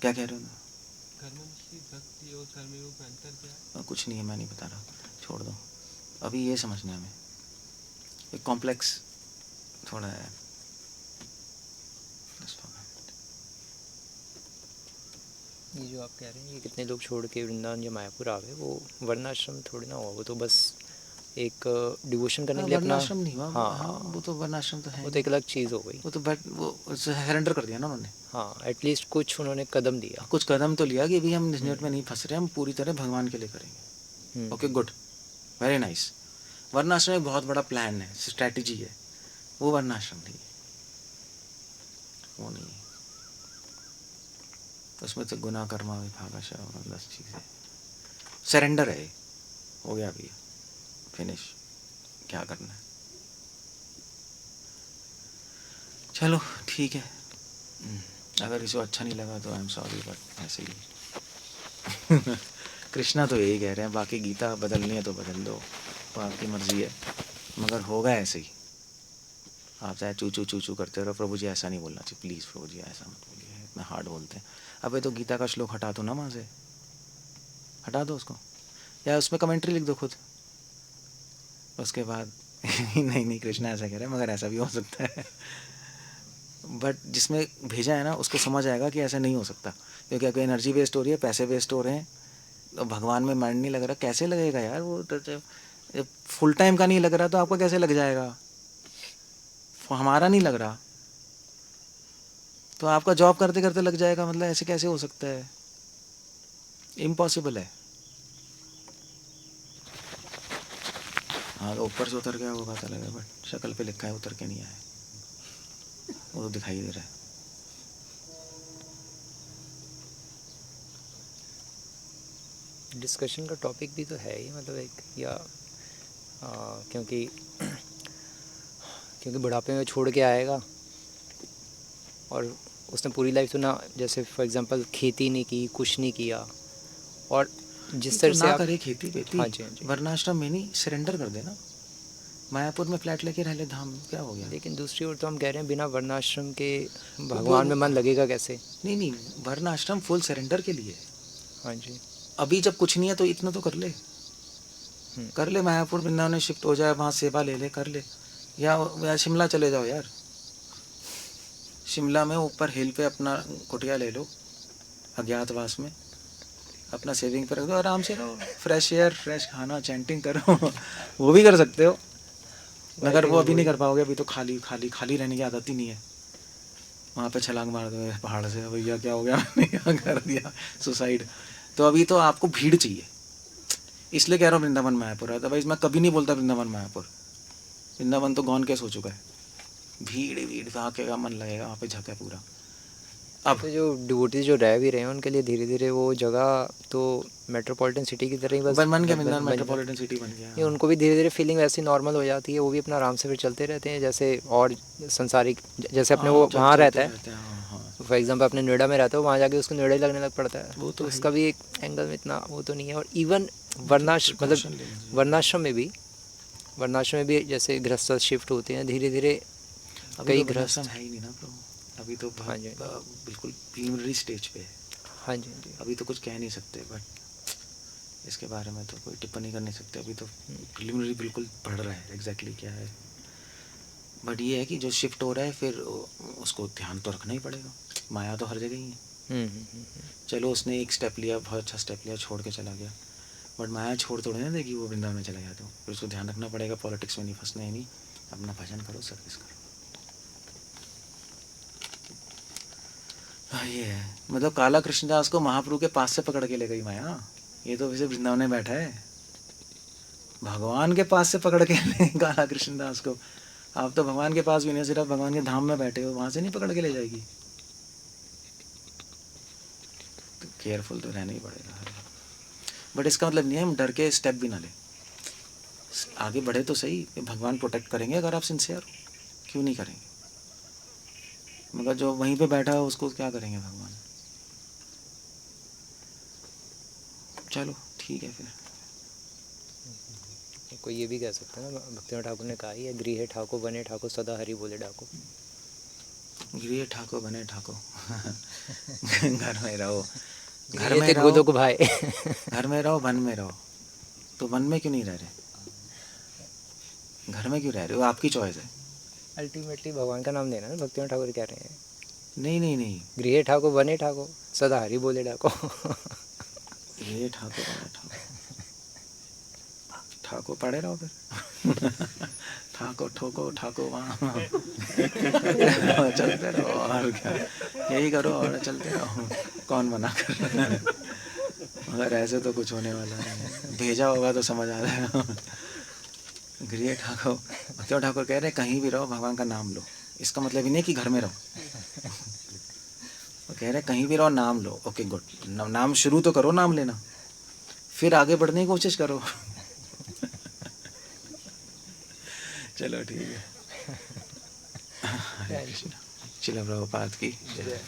क्या कह रहे हो? भक्ति और कर्मयोग में अंतर क्या है? कुछ नहीं है, मैं नहीं बता रहा, छोड़ दो, अभी ये समझना है हमें, एक कॉम्प्लेक्स थोड़ा है। ये जो आप कह रहे हैं, ये कितने लोग छोड़ के वृंदावन या मायापुर आ गए, वो वर्णाश्रम थोड़ी ना हुआ, वो तो बस एक डिवोशन करने हाँ, के लिए अपना, वर्णाश्रम नहीं हुआ। हाँ हाँ, वो तो वर्णाश्रम तो है वो तो नहीं। एक अलग चीज़ हो गई। वो तो बट वो सरेंडर कर दिया ना उन्होंने। हाँ, एटलीस्ट कुछ उन्होंने कदम दिया। कुछ कदम तो लिया कि भाई हम झंझट में नहीं फंस रहे, हम पूरी तरह भगवान के लिए करेंगे। Okay, good, very nice. वर्णाश्रम एक बहुत बड़ा प्लान है, स्ट्रैटेजी है। वो वर्णाश्रम नहीं है, वो नहीं है। उसमें तो गुना कर्मा विभागश 10 चीज़ें। सरेंडर है, हो गया भैया, फिनिश, क्या करना है। चलो ठीक है, अगर इसे अच्छा नहीं लगा तो आई एम सॉरी, बट ऐसे ही कृष्णा तो यही कह रहे हैं, बाकी गीता बदलनी है तो बदल दो, वो आपकी मर्जी है, मगर होगा ऐसे ही। आप चाहे चू चू चू चू करते रहो, प्रभु जी ऐसा नहीं बोलना चाहिए, प्लीज़ प्रभु जी ऐसा मत बोलिए, इतना हार्ड बोलते हैं। अबे तो गीता का श्लोक हटा दो ना वहाँ से, हटा दो उसको, या उसमें कमेंट्री लिख दो खुद। उसके बाद नहीं नहीं कृष्णा ऐसा कह रहा है, मगर ऐसा भी हो सकता है। बट जिसमें भेजा है ना उसको समझ आएगा कि ऐसा नहीं हो सकता, क्योंकि अगर एनर्जी वेस्ट हो रही है, पैसे वेस्ट हो रहे हैं, तो भगवान में माइंड नहीं लग रहा, कैसे लगेगा यार। वो तो जब फुल टाइम का नहीं लग रहा तो आपका कैसे लग जाएगा। हमारा नहीं लग रहा तो आपका जॉब करते करते लग जाएगा, मतलब ऐसे कैसे हो सकता है, इम्पॉसिबल है। हाँ, तो ऊपर से उतर गया वो बात अलग है, बट शक्ल पे लिखा है उतर के नहीं आया, वो तो दिखाई दे रहा है। डिस्कशन का टॉपिक भी तो है ही, मतलब एक या क्योंकि बुढ़ापे में छोड़ के आएगा और उसने पूरी लाइफ तो ना, जैसे फॉर एग्जांपल खेती नहीं की, कुछ नहीं किया, और जिस तरह तो से ना आप, करे खेती बेटी, हाँ जी हाँ जी, वर्णाश्रम में नहीं, सरेंडर कर देना, मायापुर में फ्लैट लेके रह ले, धाम क्या हो गया। लेकिन दूसरी ओर तो हम कह रहे हैं बिना वर्णाश्रम के वो भगवान में मन लगेगा कैसे। नहीं नहीं, वर्णाश्रम फुल सरेंडर के लिए है। हाँ जी, अभी जब कुछ नहीं है तो इतना तो कर ले, कर ले, मायापुर वृंदावन में शिफ्ट हो जाए, वहाँ सेवा ले ले, कर ले, या शिमला चले जाओ यार, शिमला में ऊपर हिल पे अपना कुटिया ले लो, अज्ञातवास में अपना सेविंग पर रख दो, आराम से रहो, फ्रेश एयर, फ्रेश खाना, चैंटिंग करो वो भी कर सकते हो, मगर वो अभी नहीं कर पाओगे, अभी तो खाली खाली खाली रहने की आदत ही नहीं है। वहाँ पे छलांग मार दो पहाड़ से, भैया क्या हो गया मैंने क्या कर दिया, सुसाइड। तो अभी तो आपको भीड़ चाहिए, इसलिए कह रहा हूँ वृंदावन मायापुर, अदरवाइज मैं कभी नहीं बोलता वृंदावन मायापुर। वृंदावन तो गॉन केस हो चुका है, भीड़ भीड़ वहाँ के का मन लगेगा, वहाँ पे झक है पूरा। अब तो जो डिवोटीज जो रह भी रहे हैं उनके लिए धीरे धीरे वो जगह तो मेट्रोपॉलिटन सिटी की तरह ही बस बन गया, बन वृंदावन बन मेट्रोपॉलिटन सिटी बन गया। ये उनको भी धीरे धीरे फीलिंग वैसी नॉर्मल हो जाती है, वो भी अपना आराम से फिर चलते रहते हैं, जैसे और संसारिक जैसे अपने वो वहाँ रहता है, फॉर एग्जांपल अपने नोएडा में रहता है, वहाँ जाके उसको नोएडा ही लगने लग पड़ता है, वो तो तो उसका भी एक एंगल में इतना वो तो नहीं है। और इवन वर्णाश्रम में भी जैसे गृहस्थ शिफ्ट होते हैं धीरे धीरे, कई गृहस्थ है ही नहीं ना प्रभु, अभी तो हाँ जी बिल्कुल प्रीलिमिनरी स्टेज पे है, हाँ जी हाँ जी, अभी तो कुछ कह नहीं सकते, बट इसके बारे में तो कोई टिप्पणी कर नहीं सकते, अभी तो प्रीलिमिनरी बिल्कुल पढ़ रहा है एग्जैक्टली क्या है। बट ये है कि जो शिफ्ट हो रहा है फिर उसको ध्यान तो रखना ही पड़ेगा, माया तो हर जगह ही है। चलो उसने एक स्टेप लिया, बहुत अच्छा स्टेप लिया, छोड़ के चला गया, बट माया छोड़ थोड़ी ना देगी, वो वृंदावन में चला गया तो फिर उसको ध्यान रखना पड़ेगा, पॉलिटिक्स में नहीं फंसना है, नहीं, अपना भजन करो, सर्विस करो। हाँ ये है, मतलब काला कृष्णदास को महाप्रभु के पास से पकड़ के ले गई माया, ये तो वैसे वृंदावन में बैठा है, भगवान के पास से पकड़ के ले काला कृष्णदास को। आप तो भगवान के पास भी नहीं, सिर्फ भगवान के धाम में बैठे हो, वहां से नहीं पकड़ के ले जाएगी, तो केयरफुल तो रहना ही पड़ेगा। बट इसका मतलब नहीं है हम डर के स्टेप भी ना लें, आगे बढ़े तो सही, भगवान प्रोटेक्ट करेंगे अगर आप सिंसियर हो, क्यों नहीं करेंगे, मगर जो वहीं पे बैठा है उसको क्या करेंगे भगवान। चलो ठीक है फिर। कोई ये भी कह सकता है ना, भक्तिनाथ ठाकुर ने कहा ही है, गृह ठाकुर बने ठाकुर सदा हरि बोले ठाकुर, गृह ठाकुर बने ठाकुर घर में रहो, घर ये में थे रहो, गोदो को भाई घर में रहो, वन में रहो, तो वन में क्यों नहीं रह रहे, घर में क्यों रह रहे हो, आपकी चॉइस है। अल्टीमेटली भगवान का नाम लेना ना, भक्तिनाथ ठाकुर कह रहे हैं, नहीं नहीं नहीं, गृह ठाकुर बने ठाकुर सदा हरि बोले ठाकुर गृह ठाकुर बने ठाकुर, ठाको पड़े रहो फिर ठाको ठोको ठाको वहाँ चलते रहो और क्या, यही करो और चलते रहो, कौन मना कर रहा है। मगर ऐसे तो कुछ होने वाला नहीं है, भेजा होगा तो समझ आ जाएगा। गृह ठाकुर, भक्तियों ठाकुर कह रहे हैं कहीं भी रहो भगवान का नाम लो। इसका मतलब ही नहीं कि घर में रहो, वो कह रहे हैं कहीं भी रहो नाम लो। ओके गुड, नाम शुरू तो करो नाम लेना, फिर आगे बढ़ने की कोशिश करो। चलो ठीक है। हरे कृष्ण। श्रील प्रभुपाद की जय।